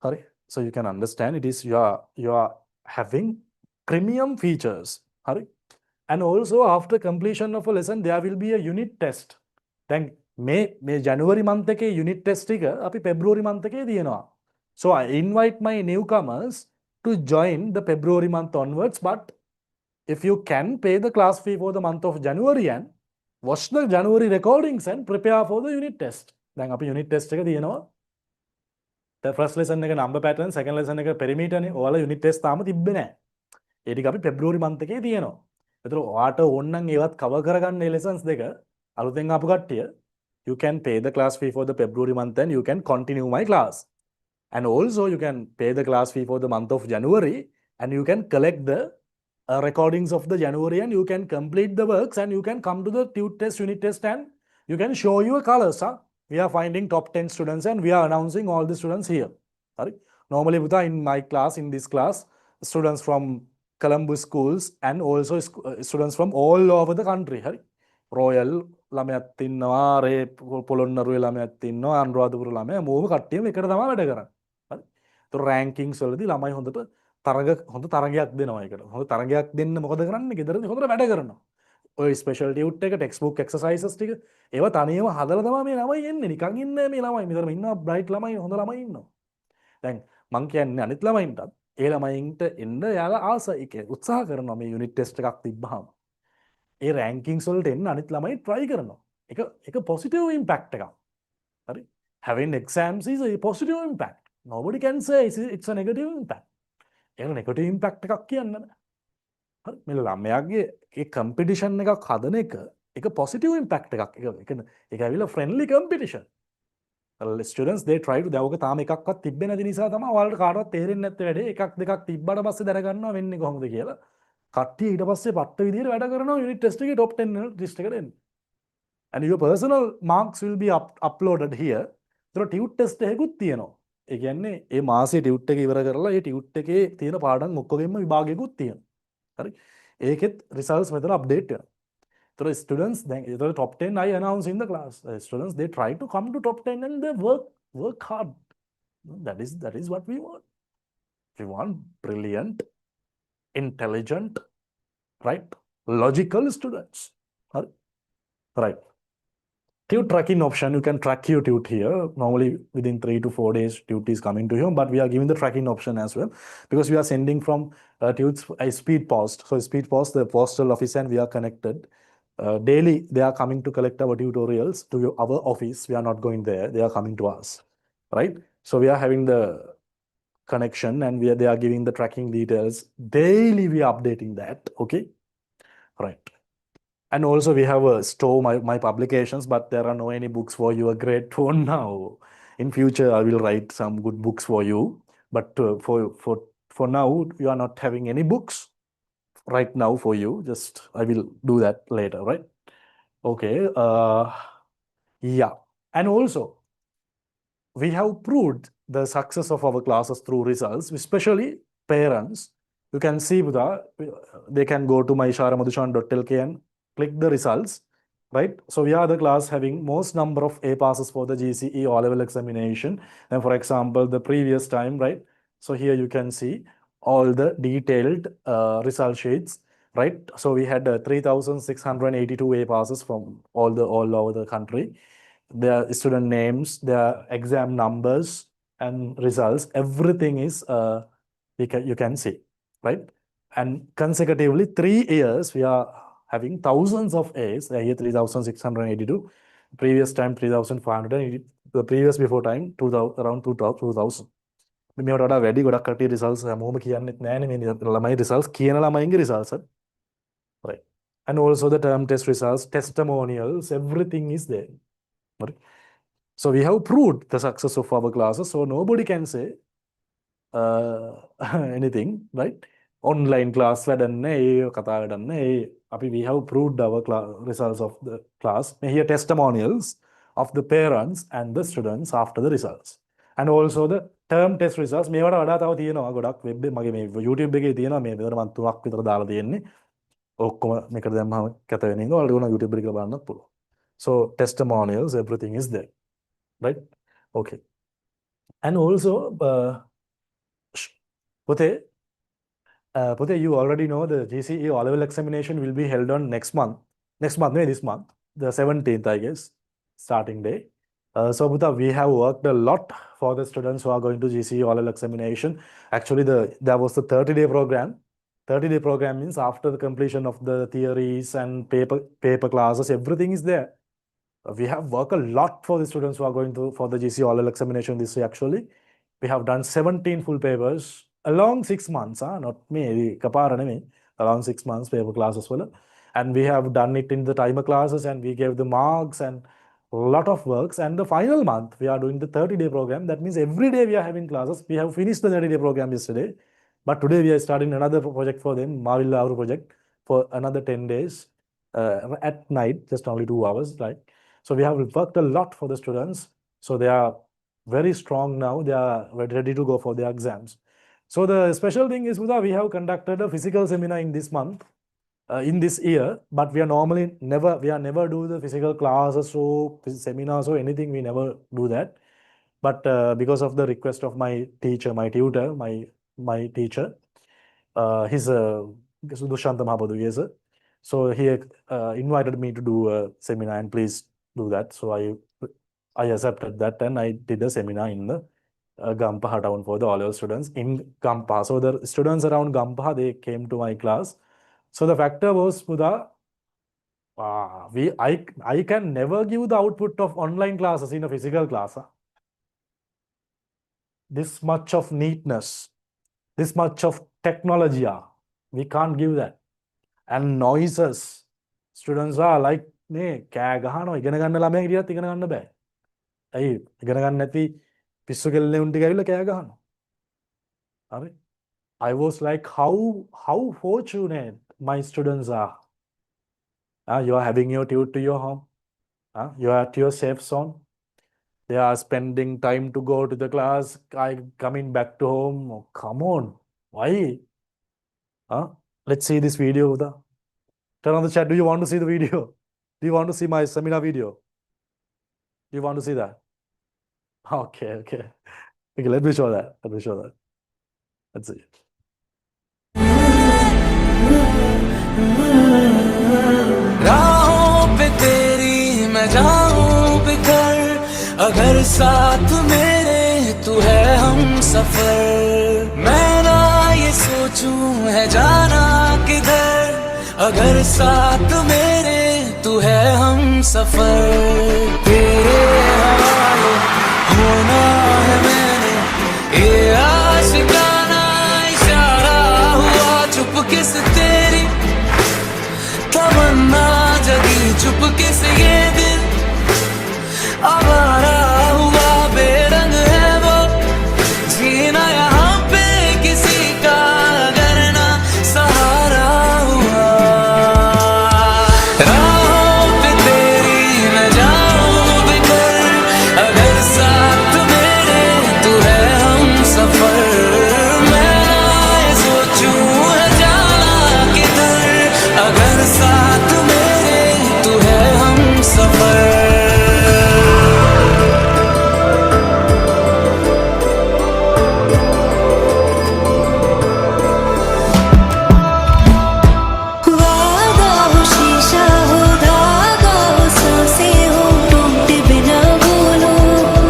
Hurry. So you can understand it is you are having premium features. Hurry. And also after completion of a lesson, there will be a unit test. Then May January month එකේ unit test එක අපි February month එකේ දිනනවා. So I invite my newcomers to join the February month onwards, but if you can pay the class fee for the month of January and watch the January recordings and prepare for the unit test. දැන් අපි unit test එක දිනනවා. The first lesson එක number pattern, second lesson එක perimeter නේ. ඔයාලා unit test තාම තිබ්බේ නැහැ. ඒ ටික අපි February month එකේ තියෙනවා. ඒතර ඔයාට ඕන නම් ඒවත් cover කරගන්න මේ lessons දෙක අලුතෙන් ආපු කට්ටිය, you can pay the class fee for the February month and you can continue my class. And also you can pay the class fee for the month of January and you can collect the recordings of the January and you can complete the works and you can come to the tute test, unit test, and you can show your colors. We are finding top 10 students and we are announcing all the students here. Normally in my class, in this class, students from Columbus schools and also students from all over the country. Royal ළමයත් ඉන්නවා, රේ පොළොන්නරුවේ ළමයත් ඉන්නවා, අනුරාධපුර ළමයා මොම කට්ටියම එකට තමයි වැඩ කරන්නේ. හරි. ඒතර රෑන්කින්ග්ස් වලදී ළමයි හොඳ තරගයක් දෙනවා ඒකට. හොඳ තරගයක් දෙන්න මොකද කරන්නේ? ගෙදරදී හොඳට වැඩ කරනවා. ඔය ස්පෙෂල් ටියුට් එක, ටෙක්ස්ට්බුක් එක්සර්සයිසස් ටික ඒවා තනියම හදලා තමයි මේ ළමයි එන්නේ. නිකන් ඉන්නේ මේ ළමයි. මෙතන ඉන්නවා බ්‍රයිට් ළමයි, හොඳ ළමයි ඉන්නවා. දැන් මං කියන්නේ අනිත් ළමයින්ටත් ඒ ළමයින්ට එන්න යාලා ආසයි උත්සාහ කරනවා මේ යුනිට් ටෙස්ට් එකක් තිබ්බහම. ඒ රෑන්කින්ග්ස් වලට එන්න අනිත් ළමයි try කරනවා. ඒක positive impact එකක්. හරි? Having exams is a positive impact. Nobody can say it's a negative impact. ඒක negative impact එකක් කියන්න බෑ. හරි? මේ ළමයාගේ ඒ competition එකක් හදන එක positive impact එකක්. ඒක ඇවිල්ලා friendly competition. Students they try to දැන් ඔක තාම එකක්වත් තිබ්බේ නැති නිසා තමයි ඔයාලට කාටවත් තේරෙන්නේ නැත්තේ වැඩේ. එකක් දෙකක් තිබ්බට පස්සේ දැනගන්නවා වෙන්නේ කොහොමද කියලා. කට්ටිය ඊට පස්සේ පට්ට විදිහට වැඩ කරනවා යුනිට් ටෙස්ට් එකේ top 10 ලිස්ට් එකට එන්න. And your personal marks will be uploaded here. ඒතර ටියුට් ටෙස්ට් එකකුත් තියෙනවා. ඒ කියන්නේ ඒ මාසේ ටියුට් එක ඉවර කරලා ඒ ටියුට් එකේ තියෙන පාඩම් ඔක්කොගෙම විභාගයකුත් තියෙනවා. හරි. ඒකෙත් results මෙතන update වෙනවා. So students, then the top 10 I announce in the class. Students, they try to come to top 10 and they work hard. That is what we want. We want brilliant, intelligent, right, logical students. Right. Tute tracking option, you can track your tute here. Normally within 3 to 4 days, tute is coming to you, but we are giving the tracking option as well because we are sending from tutes a speed post. So speed post, the postal office, and we are connected. Daily, they are coming to collect our tutorials to our office. We are not going there. They are coming to us, right? So we are having the connection and they are giving the tracking details. Daily, we are updating that, okay? Right. And also we have a store my publications, but there are no any books for your grade 2 now. In future, I will write some good books for you. But for now, you are not having any books right now for you. Just I will do that later, right? Okay. Yeah. And also, we have proved the success of our classes through results, especially parents. You can see they can go to mysharamadushan.lk and click the results, right? So we are the class having most number of A passes for the GCE O-level examination. And for example, the previous time, right? So here you can see all the detailed result sheets, right? So we had 3,682 A passes from all over the country. Their student names, their exam numbers and results, everything is you can see, right? And consecutively 3 years we are having thousands of A's. Here 3,682, previous time 3,500, the previous before time 2,000, around 2,000. මේවට වඩා වැඩි ගොඩක් කට්ටිය results හැමෝම කියන්නෙත් නෑනේ මේ ළමයි results කියන ළමයින්ගේ results, right? And also the term test results, testimonials, everything is there. Right? So we have proved the success of our classes. So nobody can say anything, right? Online class we have proved our results of the class. Here testimonials of the parents and the students after the results. And also the term test results. මේවට වඩා තව තියෙනවා ගොඩක් web මගේ මේ YouTube එකේ තියෙනවා මේ විතර මම 3ක් විතර දාලා තියෙන්නේ. ඔක්කොම මේකට දැම්මම කැත වෙන ඉඳලා ඔයාලට උන YouTube එකේ බලන්නත් පුළුවන්. So testimonials, everything is there, right? Okay. And also, Pute, you already know the GCE O-level examination will be held on next month. This month, the 17th, I guess, starting day. So, Puta, we have worked a lot for the students who are going to GCE O-level examination. Actually, there was the 30-day program. 30-day program means after the completion of the theories and paper classes, everything is there. We have worked a lot for the students who are going for the GCE O-level examination this year. Actually, we have done 17 full papers along 6 months. Not me, around 6 months paper classes. And we have done it in the timer classes and we gave the marks and a lot of works. And the final month, we are doing the 30-day program. That means every day we are having classes. We have finished the 30-day program yesterday. But today we are starting another project for them, Mavilla project, for another 10 days at night, just only 2 hours, right? So we have worked a lot for the students. So they are very strong now. They are ready to go for their exams. So the special thing is, we have conducted a physical seminar in this month, in this year, but we are never do the physical classes or seminars or anything. We never do that. But because of the request of my teacher, my tutor, my teacher, he's Dushanta Mahabadu, so he invited me to do a seminar and please do that. So I accepted that and I did a seminar in the Gampaha town for the O-level students in Gampaha. So the students around Gampaha, they came to my class. So the factor was, I can never give the output of online classes in a physical class. This much of neatness, this much of technology, we can't give that. And noises, students are like, කෑ ගහනවා ඉගෙන ගන්න ළමයා හිටියත් ඉගෙන ගන්න බෑ. ඇයි ඉගෙන ගන්න නැති පිස්සු කෙල්ලේ උන් ටික ඇවිල්ලා කෑ ගහනවා. හරි. I was like, how fortunate my students are. You are having your tutor to your home. You are at your safe zone. They are spending time to go to the class. I coming back to home. Oh, come on, why? Huh? Let's see this video. Turn on the chat. Do you want to see the video? Do you want to see my seminar video? Do you want to see that? Okay, okay. Okay, let me show that. Let me show that. Let's see. राहों पे तेरी मैं जाऊं बिखर, अगर साथ मेरे तू है हम सफर। मैं ना ये सोचूं है जाना किधर, अगर साथ मेरे तू है हम सफर। तेरे हवाले होना है मैंने, ये आशिकाना इशारा हुआ चुपके से तेरी तमन्ना जगी, चुपके से ये दिल आवारा हुआ। बेरंग है वो जीना यहाँ पे किसी का, अगर ना सहारा हुआ। राहों पे तेरी मैं जाऊं बिखर, अगर साथ मेरे तू है हम सफर। मैं ये सोचूं है जाना किधर, अगर साथ मेरे तू है हम सफर। वादा हो शीशा हो धागा हो सांसें हो टूटे बिना बोलो,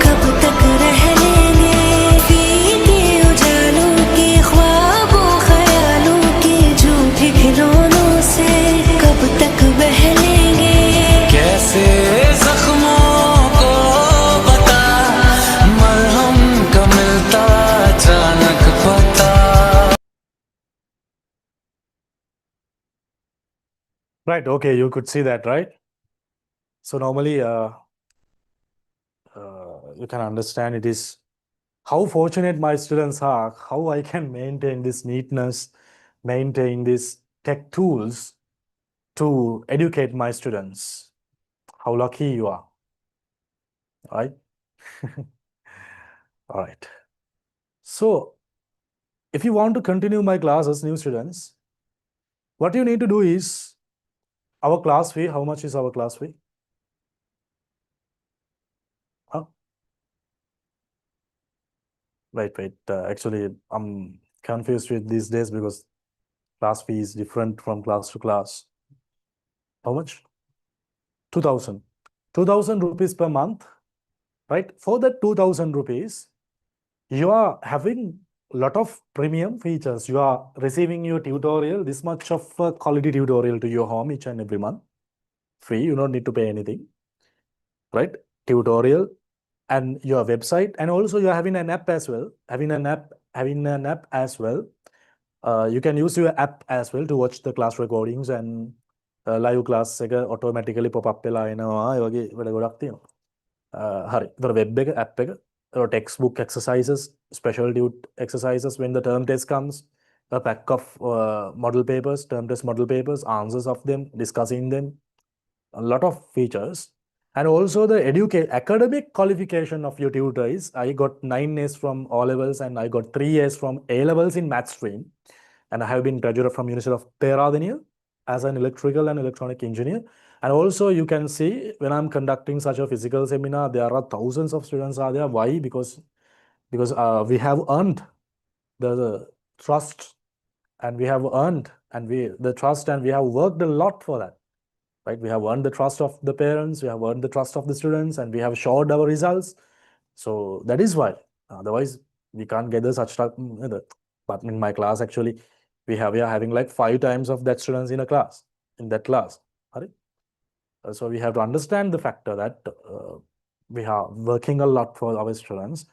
कब तक रह लेंगे फीके उजालों के ख्वाबों ख्यालों के झूठे खिलौनों से, कब तक बह लेंगे। कैसे जख्मों को बता, मरहम का मिलता अचानक पता। Right, okay, you could see that, right? So normally you can understand it is how fortunate my students are, how I can maintain this neatness, maintain these tech tools to educate my students. How lucky you are, right? All right. So if you want to continue my classes, new students, what you need to do is our class fee. How much is our class fee? Huh? Wait. Actually, I'm confused with these days because class fee is different from class to class. How much? 2000. 2000 rupees per month, right? For that 2000 rupees, you are having a lot of premium features. You are receiving your tutorial, this much of a quality tutorial to your home each and every month. Free, you don't need to pay anything, right? Tutorial and your website, and also you're having an app as well. Having an app as well. You can use your app as well to watch the class recordings and live class එක automatically pop up වෙලා එනවා. ඒ වගේ වැඩ ගොඩක් තියෙනවා. හරි. ඒතර web එක app එක textbook exercises, special tute exercises when the term test comes, a pack of model papers, term test model papers, answers of them, discussing them, a lot of features. And also the academic qualification of your tutor is, I got 9 A's from O levels and I got 3 A's from A levels in math stream. And I have been graduate from University of Peradeniya as an electrical and electronic engineer. And also you can see when I'm conducting such a physical seminar, there are thousands of students are there. Why? Because we have earned the trust, and we have earned the trust, and we have worked a lot for that, right? We have earned the trust of the parents, we have earned the trust of the students, and we have showed our results. So that is why. Otherwise, we can't gather such stuff. But in my class, actually, we are having like 5 times of that students in that class. Right? So we have to understand the factor that we are working a lot for our students.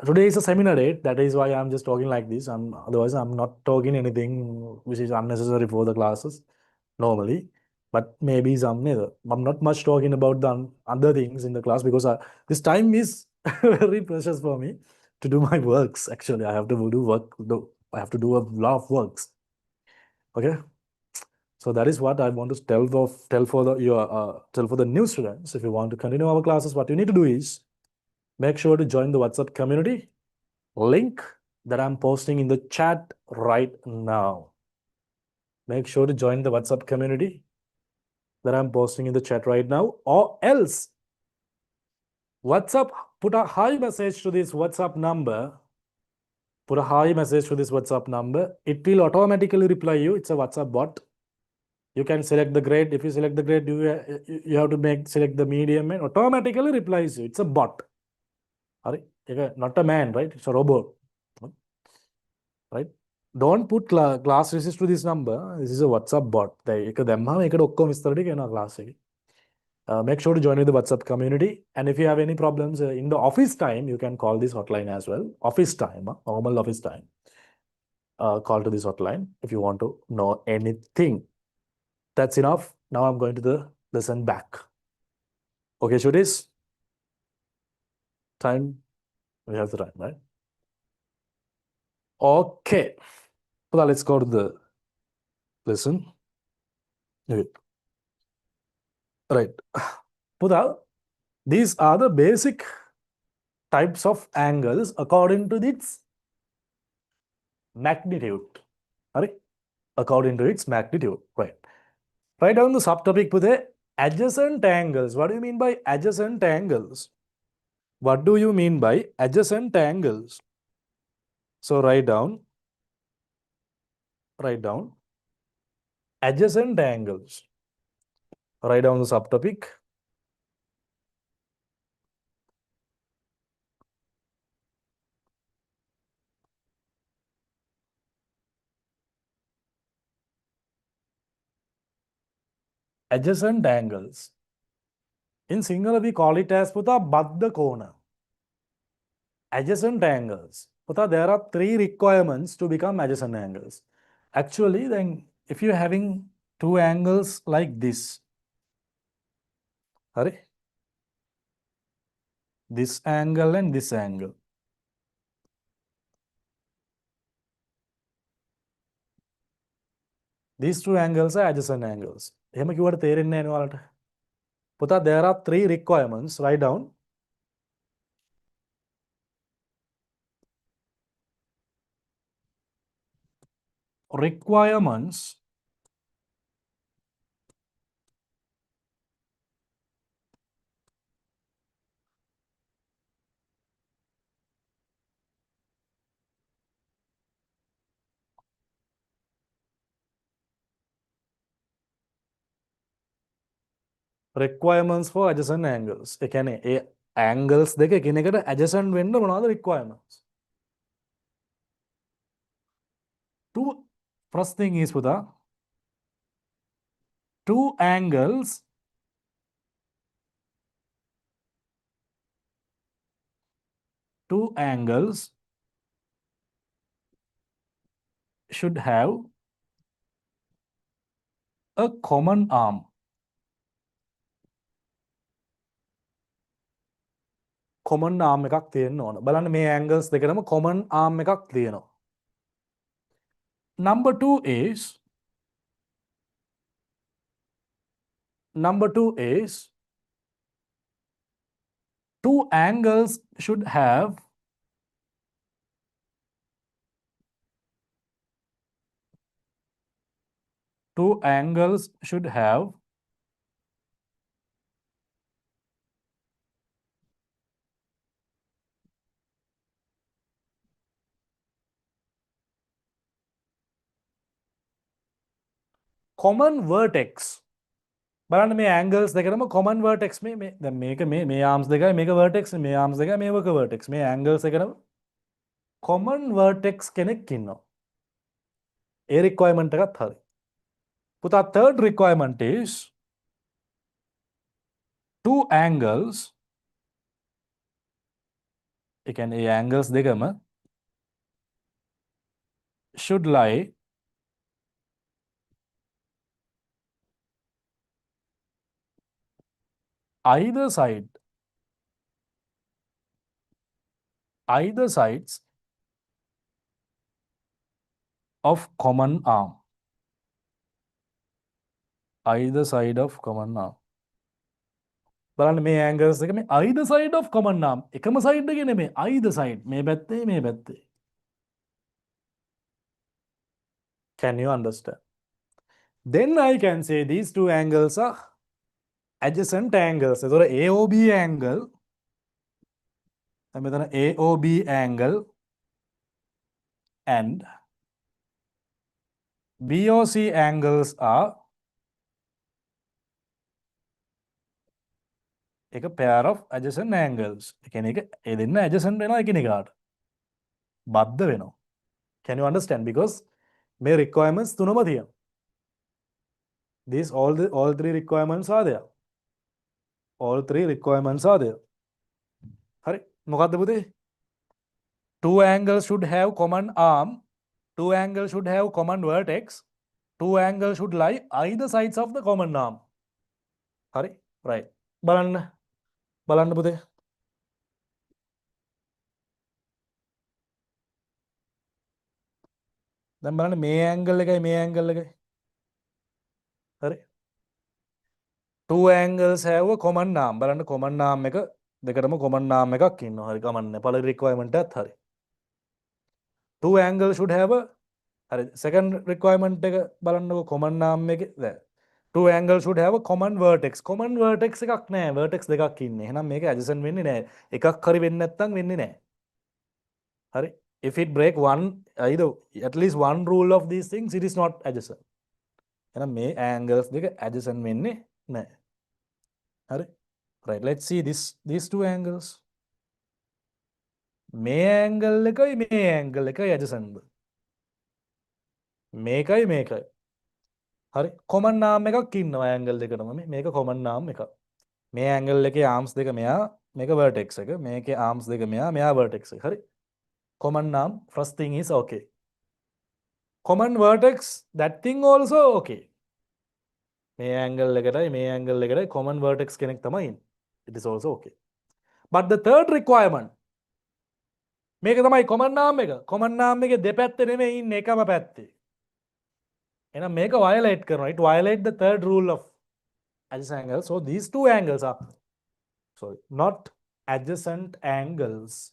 Today is a seminar date. That is why I'm just talking like this. Otherwise, I'm not talking anything which is unnecessary for the classes normally. But maybe some neither. I'm not much talking about the other things in the class because this time is very precious for me to do my works. Actually, I have to do work. I have to do a lot of works. Okay. So that is what I want to tell for the new students. If you want to continue our classes, what you need to do is make sure to join the WhatsApp community link that I'm posting in the chat right now. Make sure to join the WhatsApp community that I'm posting in the chat right now, or else WhatsApp, put a hi message to this WhatsApp number. Put a hi message to this WhatsApp number. It will automatically reply you. It's a WhatsApp bot. You can select the grade. If you select the grade, you have to select the medium and automatically replies you. It's a bot. Not a man, right? It's a robot. Right? Don't put class resist to this number. This is a WhatsApp bot. Make sure to join with the WhatsApp community. And if you have any problems in the office time, you can call this hotline as well. Office time, normal office time. Call to this hotline if you want to know anything. That's enough. Now I'm going to the lesson back. Okay, Shudis? Time? We have the time, right? Okay. Well, let's go to the lesson. Okay. Right. Pudha, these are the basic types of angles according to its magnitude. According to its magnitude. Right. Write down the subtopic with the adjacent angles. What do you mean by adjacent angles? What do you mean by adjacent angles? So write down adjacent angles. Write down the subtopic. Adjacent angles. In Sinhala, we call it as Puta Baddha Kona. Adjacent angles. Puta, there are 3 requirements to become adjacent angles. Actually, then if you're having 2 angles like this, this angle and this angle. These 2 angles are adjacent angles. Puta, there are 3 requirements. Write down. Requirements for adjacent angles. ඒ කියන්නේ ඒ angles දෙක එකිනෙකට adjacent වෙන්න මොනවද requirements? First thing is පුතා two angles should have a common arm. Common arm එකක් තියෙන්න ඕන. බලන්න මේ angles දෙකටම common arm එකක් තියෙනවා. Number 2 is two angles should have common vertex. බලන්න මේ angles දෙකටම common vertex මේ දැන් මේ arms දෙකයි මේක vertex මේ arms දෙකයි මේක vertex මේ angles එකටම common vertex කෙනෙක් ඉන්නවා. ඒ requirement එකත් හරි. පුතා third requirement is two angles ඒ කියන්නේ ඒ angles දෙකම should lie either sides of common arm. Either side of common arm. බලන්න මේ angles දෙක මේ either side of common arm. එකම side එකේ නෙමෙයි either side. මේ පැත්තේ මේ පැත්තේ. Can you understand? Then I can say these two angles are adjacent angles. එතකොට AOB angle මෙතන AOB angle and BOC angles are a pair of adjacent angles. එකන එක ඒ දෙන්න adjacent වෙනවා එකිනෙකාට. බද්ධ වෙනවා. Can you understand? Because මේ requirements තුනම තියෙනවා. These all three requirements are there. All three requirements are there. හරි. මොකද්ද පුතේ? Two angles should have common arm. Two angles should have common vertex. Two angles should lie either sides of the common arm. හරි. Right. බලන්න පුතේ. දැන් බලන්න මේ angle එකයි මේ angle එකයි. හරි. Two angles have a common arm. බලන්න common arm එක දෙකටම common arm එකක් ඉන්නවා. හරි කමන්නේ. පළවෙනි requirement එකත් හරි. Two angles should have a හරි second requirement එක බලන්නකො common arm එකේ දැන් two angles should have a common vertex. Common vertex එකක් නැහැ. vertex දෙකක් ඉන්නේ. එහෙනම් මේක adjacent වෙන්නේ නැහැ. එකක් හරි වෙන්නේ නැත්නම් වෙන්නේ නැහැ. හරි. If it break one either at least one rule of these things it is not adjacent. එහෙනම් මේ angles දෙක adjacent වෙන්නේ නැහැ. හරි. Right. Let's see these two angles. මේ angle එකයි මේ angle එකයි adjacent. මේකයි මේකයි. හරි common arm එකක් ඉන්නවා angle දෙකටම මේක common arm එකක්. මේ angle එකේ arms දෙක මෙයා මේක vertex එක. මේකේ arms දෙක මෙයා vertex එක. හරි. Common arm first thing is okay. Common vertex that thing also okay. මේ angle එකටයි මේ angle එකටයි common vertex කෙනෙක් තමයි ඉන්නේ. It is also okay. But the third requirement මේක තමයි common arm එක. common arm එකේ දෙපැත්ත නෙමෙයි ඉන්නේ එකම පැත්තේ. එහෙනම් මේක violate කරනවා. It violate the third rule of adjacent angles. So these two angles are not adjacent angles.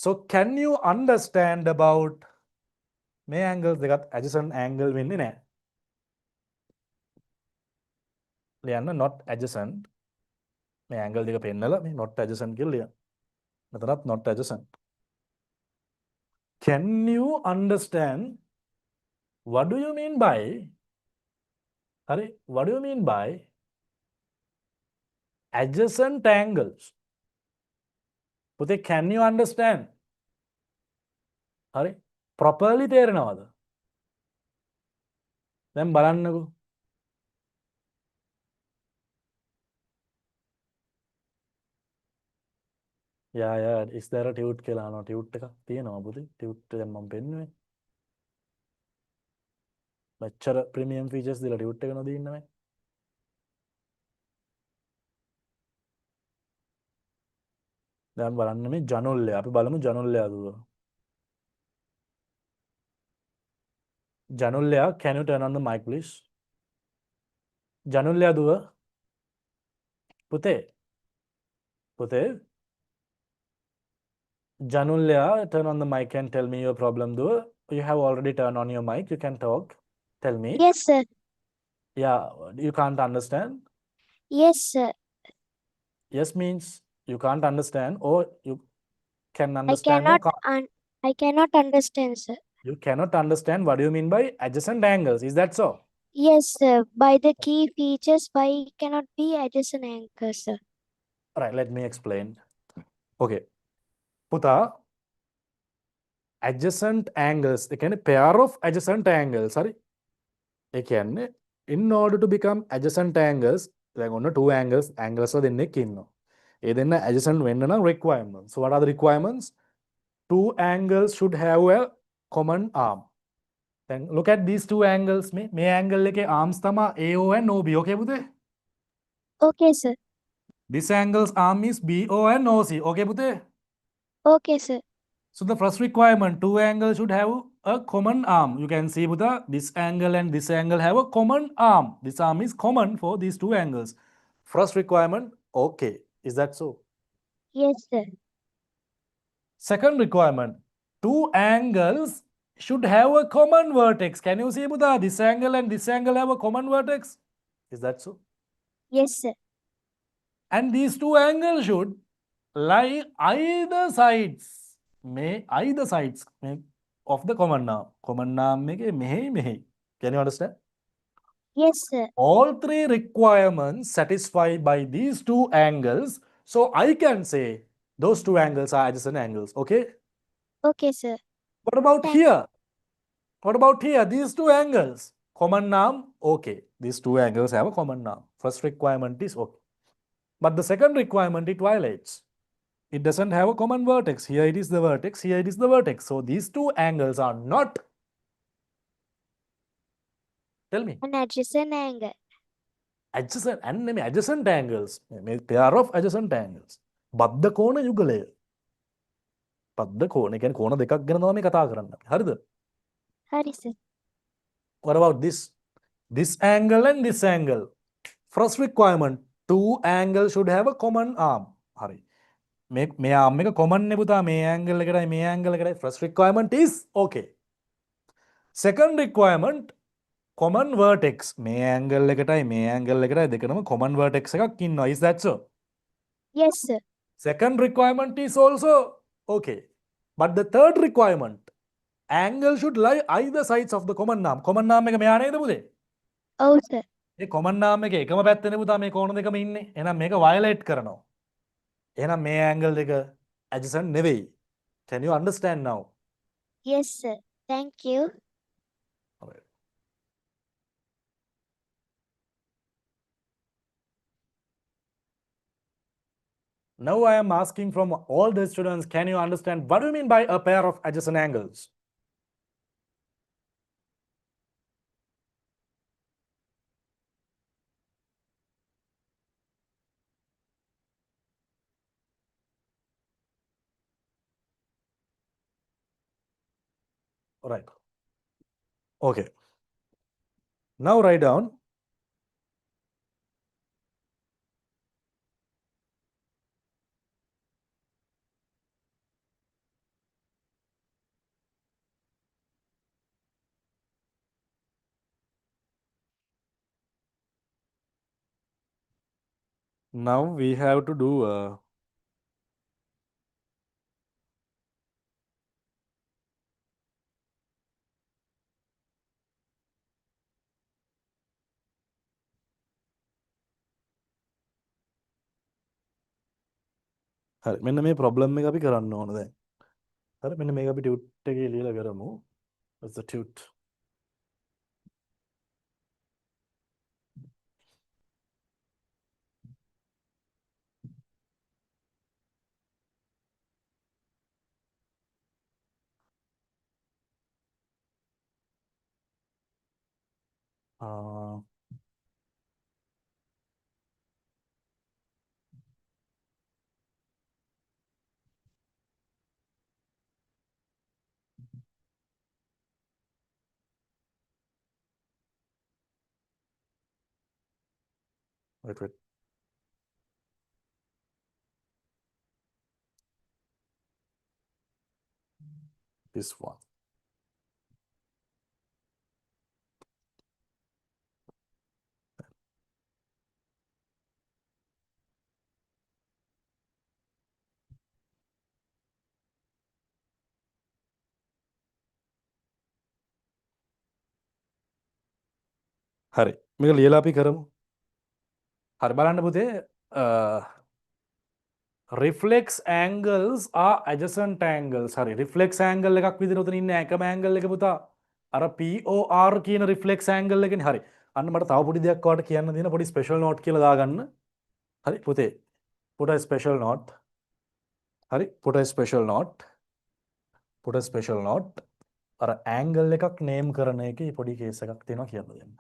So can you understand about මේ angles දෙකත් adjacent angle වෙන්නේ නැහැ. ලියන්න not adjacent. මේ angle දෙක පෙන්නලා මේ not adjacent කියලා ලියන්න. මෙතනත් not adjacent. Can you understand what do you mean by හරි what do you mean by adjacent angles? පුතේ can you understand? හරි properly තේරෙනවද? දැන් බලන්නකෝ. Yeah, is there a tute කියලා අහනවා. tute එකක් තියෙනවා පුතේ. tute දැන් මම පෙන්නුවේ. මෙච්චර ප්‍රීමියම් ෆීචර්ස් දීලා tute එක නොදී ඉන්නවනේ. දැන් බලන්න මේ ජනුල්ලය. අපි බලමු ජනුල්ලය දුව. ජනුල්ලය, can you turn on the mic please? ජනුල්ලය දුව. පුතේ. Janulya, turn on the mic and tell me your problem duව. You have already turned on your mic. You can talk. Tell me. Yes, sir. Yeah, you can't understand. Yes, sir. Yes means you can't understand or you can understand. I cannot understand, sir. You cannot understand what do you mean by adjacent angles. Is that so? Yes, sir. By the key features, why cannot be adjacent angles, sir? Right, let me explain. Okay. පුතා adjacent angles ඒ කියන්නේ pair of adjacent angles හරි ඒ කියන්නේ in order to become adjacent angles දැන් ඔන්න two angles වල දෙන්නෙක් ඉන්නවා ඒ දෙන්න adjacent වෙන්න නම් requirements. So what are the requirements? Two angles should have a common arm. Then look at these two angles. මේ angle එකේ arms තමයි AO and OB. Okay පුතේ? Okay, sir. This angle's arm is BO and OC. Okay පුතේ? Okay, sir. So the first requirement, two angles should have a common arm. You can see Buddha, this angle and this angle have a common arm. This arm is common for these two angles. First requirement, okay. Is that so? Yes, sir. Second requirement, two angles should have a common vertex. Can you see Buddha, this angle and this angle have a common vertex? Is that so? Yes, sir. And these two angles should lie either sides. Either sides of the common arm. Common arm එක මෙහෙයි මෙහෙයි. Can you understand? Yes, sir. All three requirements satisfied by these two angles. So I can say those two angles are adjacent angles. Okay. Okay, sir. What about Thank- here? What about here? These two angles. Common arm. Okay. These two angles have a common arm. First requirement is okay. But the second requirement it violates. It doesn't have a common vertex. Here it is the vertex. Here it is the vertex. So these two angles are not. Tell me. An adjacent angle. Adjacent and adjacent angles. Pair of adjacent angles. බද්ධ කෝණ යුගලය. බද්ධ කෝණ. ඒ කියන්නේ කෝණ දෙකක් ගැන තමයි මේ කතා කරන්නේ. හරිද? Hari, sir. What about this? This angle and this angle. First requirement, two angles should have a common arm. හරි. මේ arm එක common නේ පුතා. මේ angle එකටයි මේ angle එකටයි. First requirement is okay. Second requirement, common vertex. මේ angle එකටයි මේ angle එකටයි දෙකනම common vertex එකක් ඉන්නවා. Is that so? Yes, sir. Second requirement is also okay. But the third requirement, angle should lie either sides of the common arm. Common arm එක මෙහා නේද පුතේ? Oh, sir. ඒ common arm එකේ එකම පැත්තනේ පුතා මේ කෝණ දෙකම ඉන්නේ. එහෙනම් මේක violate කරනවා. එහෙනම් මේ angle දෙක adjacent නෙවෙයි. Can you understand now? Yes, sir. Thank you. Alright. Now I am asking from all the students, can you understand what do you mean by a pair of adjacent angles? Right. Okay. Now write down now we have to do හරි මෙන්න මේ problem එක අපි කරන්න ඕන දැන්. හරි මෙන්න මේක අපි ටියුට් එකේ ලියලා කරමු. What's the tute? wait. This one. හරි මේක ලියලා අපි කරමු. හරි බලන්න පුතේ reflex angles are adjacent angles. හරි reflex angle එකක් විදිහට උතන ඉන්නේ එකම angle එක පුතා. අර POR කියන reflex angle එකනේ. හරි. අන්න මට තව පොඩි දෙයක් ඔයාලට කියන්න දෙන පොඩි special note කියලා දාගන්න. හරි පුතේ. put a special note. හරි put a special note. put a special note. අර angle එකක් name කරන එකේ පොඩි case එකක් තියෙනවා කියන්න දෙන්න.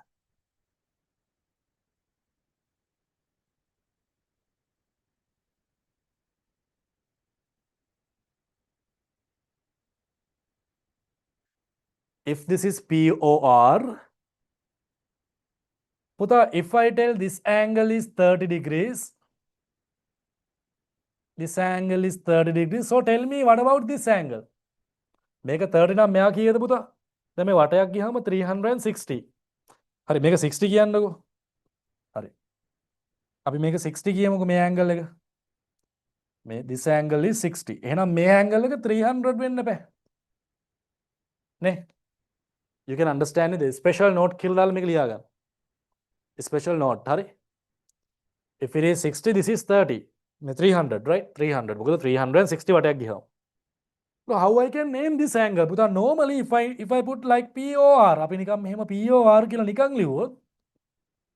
if this is POR, Puta, if I tell this angle is 30 degrees, this angle is 30 degrees. So tell me, what about this angle? මේක 30 නම් මෙයා කීයද පුතා? දැන් මේ වටයක් ගියාම 360. හරි මේක 60 කියන්නකෝ. හරි. අපි මේක 60 කියමුකෝ මේ angle එක. මේ this angle is 60. එහෙනම් මේ angle එක 300 වෙන්න බෑ. නේ? You can understand it. Special note කියලා දාලා මේක ලියා ගන්න. Special note. හරි. If it is 60, this is 30. 300, right? 300. මොකද 360 වටයක් ගියාම. So how I can name this angle? Because normally if I put like POR, අපි නිකන් මෙහෙම POR කියලා නිකන් ලියුවොත්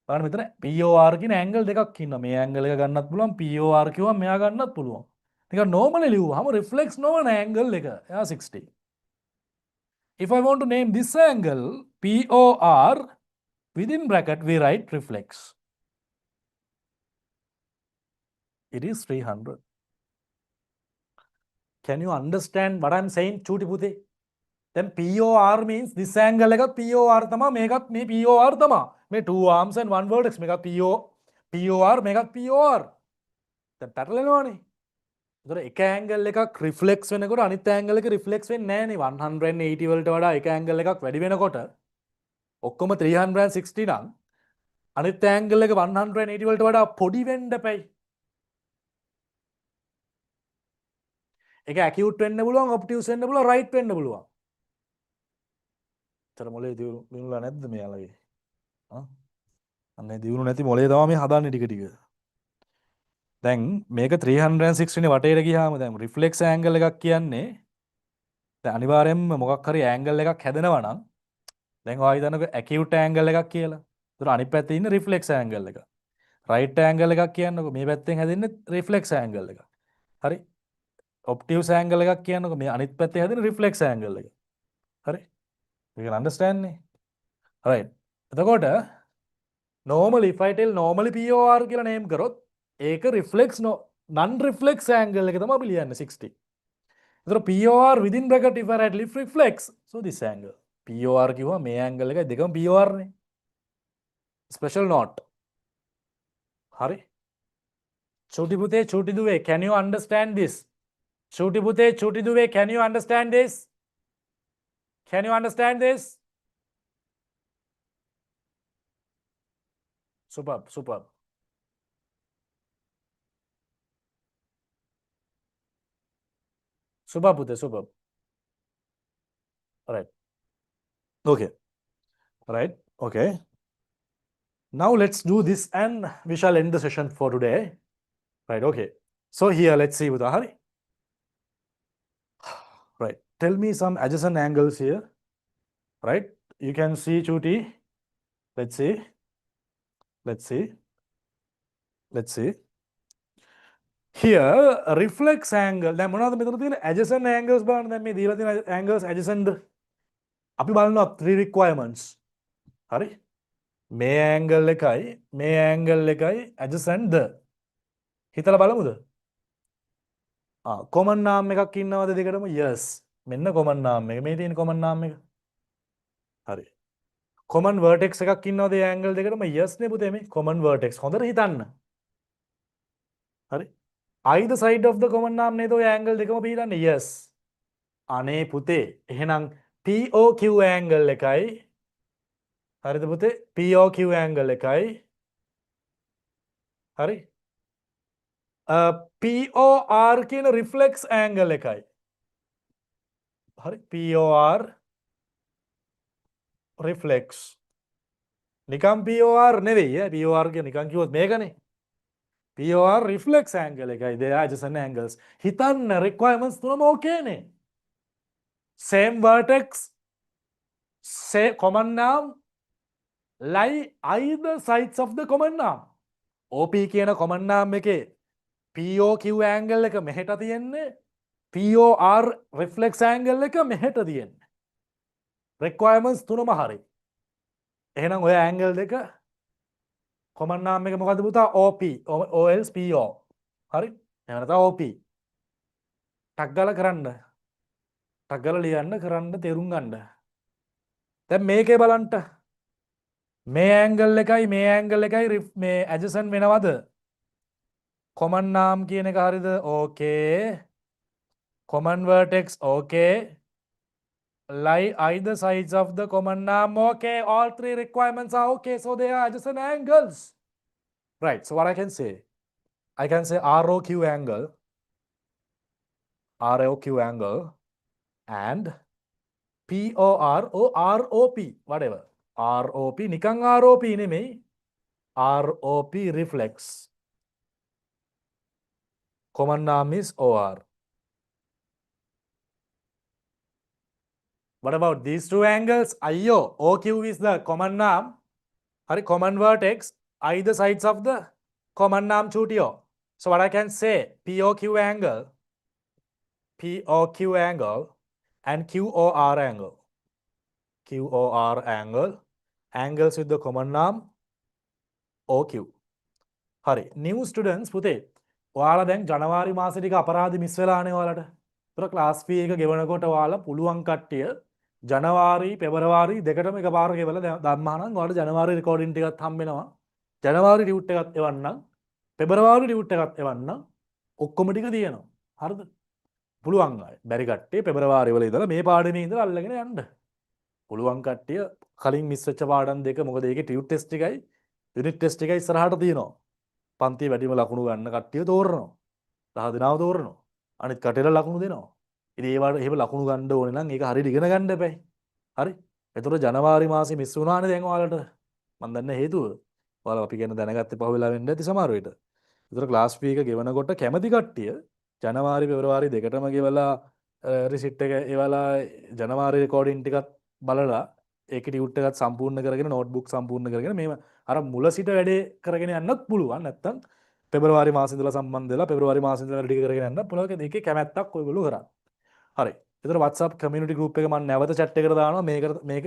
බලන්න මෙතන POR කියන angle දෙකක් ඉන්නවා. මේ angle එක ගන්නත් පුළුවන්, POR කිව්වම මෙයා ගන්නත් පුළුවන්. නිකන් normally ලියුවාම reflex නොවන angle එක. එයා 60. If I want to name this angle POR, within bracket we write reflex. It is 300. Can you understand what I'm saying, චූටි පුතේ? Then POR means this angle එකත් POR තමයි, මේකත් මේ POR තමයි. මේ two arms and one vertex මේකත් POR මේකත් POR. දැන් පැටලෙනවනේ. ඒතර එක angle එකක් reflex වෙනකොට අනිත් angle එක reflex වෙන්නේ නැහනේ. 180 වලට වඩා එක angle එකක් වැඩි වෙනකොට ඔක්කොම 360 නම් අනිත් angle එක 180 වලට වඩා පොඩි වෙන්න බෑ. ඒක acute වෙන්න පුළුවන්, obtuse වෙන්න පුළුවන්, right වෙන්න පුළුවන්. තර මොලේ දිනුලා නැද්ද මෙයාලගේ? අන්න දිනුන නැති මොලේ තමයි මේ හදන්නේ ටික ටික. දැන් මේක 360 නේ වටේට ගියාම දැන් රිෆ්ලෙක්ස් ඇන්ගල් එකක් කියන්නේ දැන් අනිවාර්යයෙන්ම මොකක් හරි ඇන්ගල් එකක් හැදෙනවා නම් දැන් ඔයා හිතන්නකෝ acute ඇන්ගල් එකක් කියලා. ඒතර අනිත් පැත්තේ ඉන්න රිෆ්ලෙක්ස් ඇන්ගල් එක. right ඇන්ගල් එකක් කියන්නකෝ මේ පැත්තෙන් හැදෙන්නේ රිෆ්ලෙක්ස් ඇන්ගල් එක. හරි? obtuse ඇන්ගල් එකක් කියන්නකෝ මේ අනිත් පැත්තේ හැදෙන රිෆ්ලෙක්ස් ඇන්ගල් එක. හරි? You can understand me? Right. එතකොට normally if I tell normally POR කියලා name කරොත් ඒක reflex non reflex angle එක තමයි අපි ලියන්නේ 60. එතකොට POR within bracket if I write reflex, so this angle. POR කිව්වා මේ angle එකයි දෙකම POR නේ. Special note. හරි? චූටි පුතේ චූටි දුවේ, can you understand this? චූටි පුතේ චූටි දුවේ, can you understand this? Can you understand this? Superb, superb. Superb, Pute, superb. All right. Okay. All right. Okay. Now let's do this and we shall end the session for today. Right. Okay. So here, let's see, Udahari. Right. Tell me some adjacent angles here. Right. You can see, Chuti. Let's see. Let's see. Let's see. Here, a reflex angle. දැන් මොනවද මෙතන තියෙන adjacent angles බලන්න. දැන් මේ දීලා තියෙන angles adjacent. අපි බලනවා three requirements. හරි? මේ angle එකයි adjacent ද. හිතලා බලමුද? common name එකක් ඉන්නවද දෙකටම? Yes. මෙන්න common name එක. මේ තියෙන common name එක. හරි. common vertex එකක් ඉන්නවද මේ angle දෙකටම? Yes නේ පුතේ මේ common vertex. හොඳට හිතන්න. හරි? Either side of the common name නේද ඔය angle දෙකම පිටන්නේ? Yes. අනේ පුතේ එහෙනම් POQ angle එකයි හරිද පුතේ? POQ angle එකයි හරි? POR කියන reflex angle එකයි හරි? POR reflex නිකම් POR නෙවෙයි POR කියන නිකම් කිව්වොත් මේකනේ POR reflex angle එකයි. They are adjacent angles. හිතන්න requirements තුනම okay නේ. Same vertex, same common name, lie either sides of the common name. OP කියන common name එකේ POQ angle එක මෙහෙට තියෙන්නේ. POR reflex angle එක මෙහෙට තියෙන්නේ. Requirements තුනම හරි. එහෙනම් ඔය angle දෙක common name එක මොකද්ද පුතා? OP or else PO. හරි? එහෙම නැත්නම් OP. ටක් ගාලා කරන්න. ටක් ගාලා ලියන්න කරන්න තේරුම් ගන්න. දැන් මේකේ බලන්න මේ ඇන්ගල් එකයි මේ ඇන්ගල් එකයි මේ ඇජසන්ට් වෙනවද? common naam කියන එක හරිද? okay. common vertex okay. lie either sides of the common naam okay. All three requirements are okay, so they are adjacent angles. Right, so what I can say? I can say ROQ angle, ROQ angle, and POR or ROP, whatever. ROP, නිකං ROP නෙමෙයි. ROP reflex. Common naam is OR. What about these two angles? IO, OQ is the common naam. Hari, common vertex, either sides of the common naam chutiyo. So what I can say? POQ angle, and QOR angle. QOR angle, angles with the common naam OQ. හරි new students පුතේ ඔයාලා දැන් ජනවාරි මාසෙ ටික අපරාධ miss වෙලානේ ඔයාලට. ඒතර class fee එක ගෙවනකොට ඔයාලා පුළුවන් කට්ටිය ජනවාරි පෙබරවාරි දෙකටම එකපාර ගෙවලා දැම්මා නම් ඔයාලට ජනවාරි රෙකෝඩින් ටිකක් හම්බ වෙනවා. ජනවාරි ටියුට් එකක් එවන්නම්. පෙබරවාරි ටියුට් එකක් එවන්නම්. ඔක්කොම ටික තියෙනවා. හරිද? පුළුවන් අය. බැරි කට්ටිය පෙබරවාරි වල ඉඳලා මේ පාඩමේ ඉඳලා අල්ලගෙන යන්න. පුළුවන් කට්ටිය කලින් මිස් වෙච්ච පාඩම් දෙක මොකද ඒකේ ටියුට් ටෙස්ට් එකයි යුනිට් ටෙස්ට් එකයි ඉස්සරහට තියෙනවා. පන්තිය වැඩිම ලකුණු ගන්න කට්ටිය තෝරනවා. 10 දෙනාව තෝරනවා. අනිත් කටේට ලකුණු දෙනවා. ඉතින් ඒවට එහෙම ලකුණු ගන්න ඕනේ නම් ඒක හරියට ඉගෙන ගන්න එපයි. හරි? ඒතකොට ජනවාරි මාසෙ මිස් වුණානේ දැන් ඔයාලට. මම දන්නේ හේතුව. ඔයාලා අපි කියන දැනගත්තේ පහු වෙලා වෙන්න ඇති සමහර විට. ඒතර ක්ලාස් ෆී එක ගෙවනකොට කැමති කට්ටිය ජනවාරි පෙබරවාරි දෙකටම ගෙවලා රිසිට් එක එවලා ජනවාරි රෙකෝඩින් ටිකක් බලලා ඒක ටියුට් එකත් සම්පූර්ණ කරගෙන නෝට්බුක් සම්පූර්ණ කරගෙන මේව අර මුල සිට වැඩේ කරගෙන යන්නත් පුළුවන්. නැත්තම් පෙබරවාරි මාසෙ ඉඳලා සම්බන්ධ වෙලා පෙබරවාරි මාසෙ ඉඳලා වැඩ ටික කරගෙන යන්නත් පුළුවන්. ඒකේ කැමැත්තක් ඔයගොල්ලෝ කරා. හරි. ඒතර WhatsApp community group එක මම නැවත chat එකට දානවා.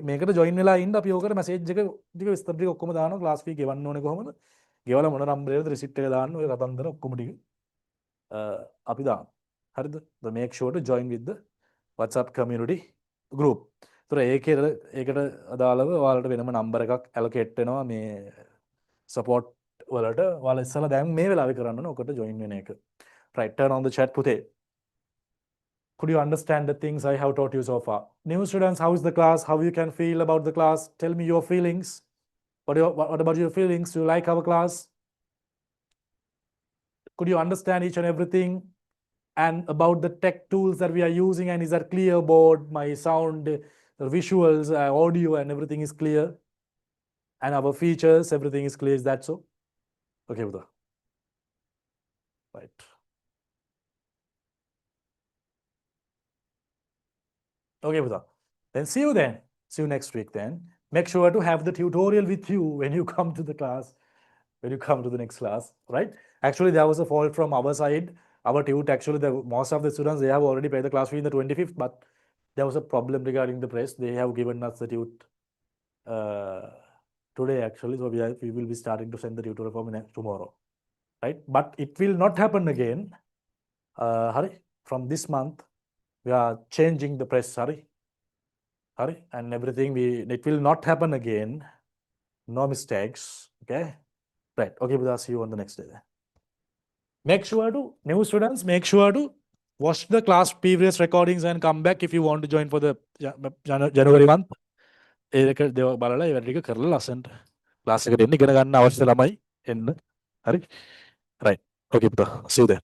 මේකට join වෙලා ඉන්න අපි ඕකට message එක ටික විස්තර ටික ඔක්කොම දානවා. class fee ගෙවන්න ඕනේ කොහොමද? ගෙවලා මොන නම්බරේද receipt එක දාන්න ඔය කතන්දර ඔක්කොම ටික අපි දානවා. හරිද? So make sure to join with the WhatsApp community group. ඒකට අදාළව ඔයාලට වෙනම නම්බර එකක් allocate වෙනවා මේ support වලට. ඔයාලා ඉස්සලා දැන් මේ වෙලාවේ කරන්න ඕන ඔකට join වෙන එක. Right, turn on the chat පුතේ. Could you understand the things I have taught you so far? New students, how is the class? How you can feel about the class? Tell me your feelings. What about your feelings? Do you like our class? Could you understand each and everything? And about the tech tools that we are using, and is that clear board, my sound, the visuals, audio and everything is clear? And our features, everything is clear, is that so? Okay, Buddha. Right. Okay, Buddha. Then see you then. See you next week then. Make sure to have the tutorial with you when you come to the class, when you come to the next class, right? Actually, there was a fault from our side. Our tute, actually, most of the students, they have already paid the class fee in the 25th, but there was a problem regarding the press. They have given us the tute today, actually. So we will be starting to send the tutorial form tomorrow, right? But it will not happen again. Hari, from this month, we are changing the press, Hari, and everything. It will not happen again. No mistakes, okay? Right, okay, Buddha, see you on the next day. Make sure to, new students, make sure to watch the class previous recordings and come back if you want to join for the January month. ඒක දේව බලලා ඒ වැඩ ටික කරලා ලස්සනට class එකට එන්න ඉගෙන ගන්න අවශ්‍ය ළමයි එන්න. හරි? right. Okay, පුතා. See you there.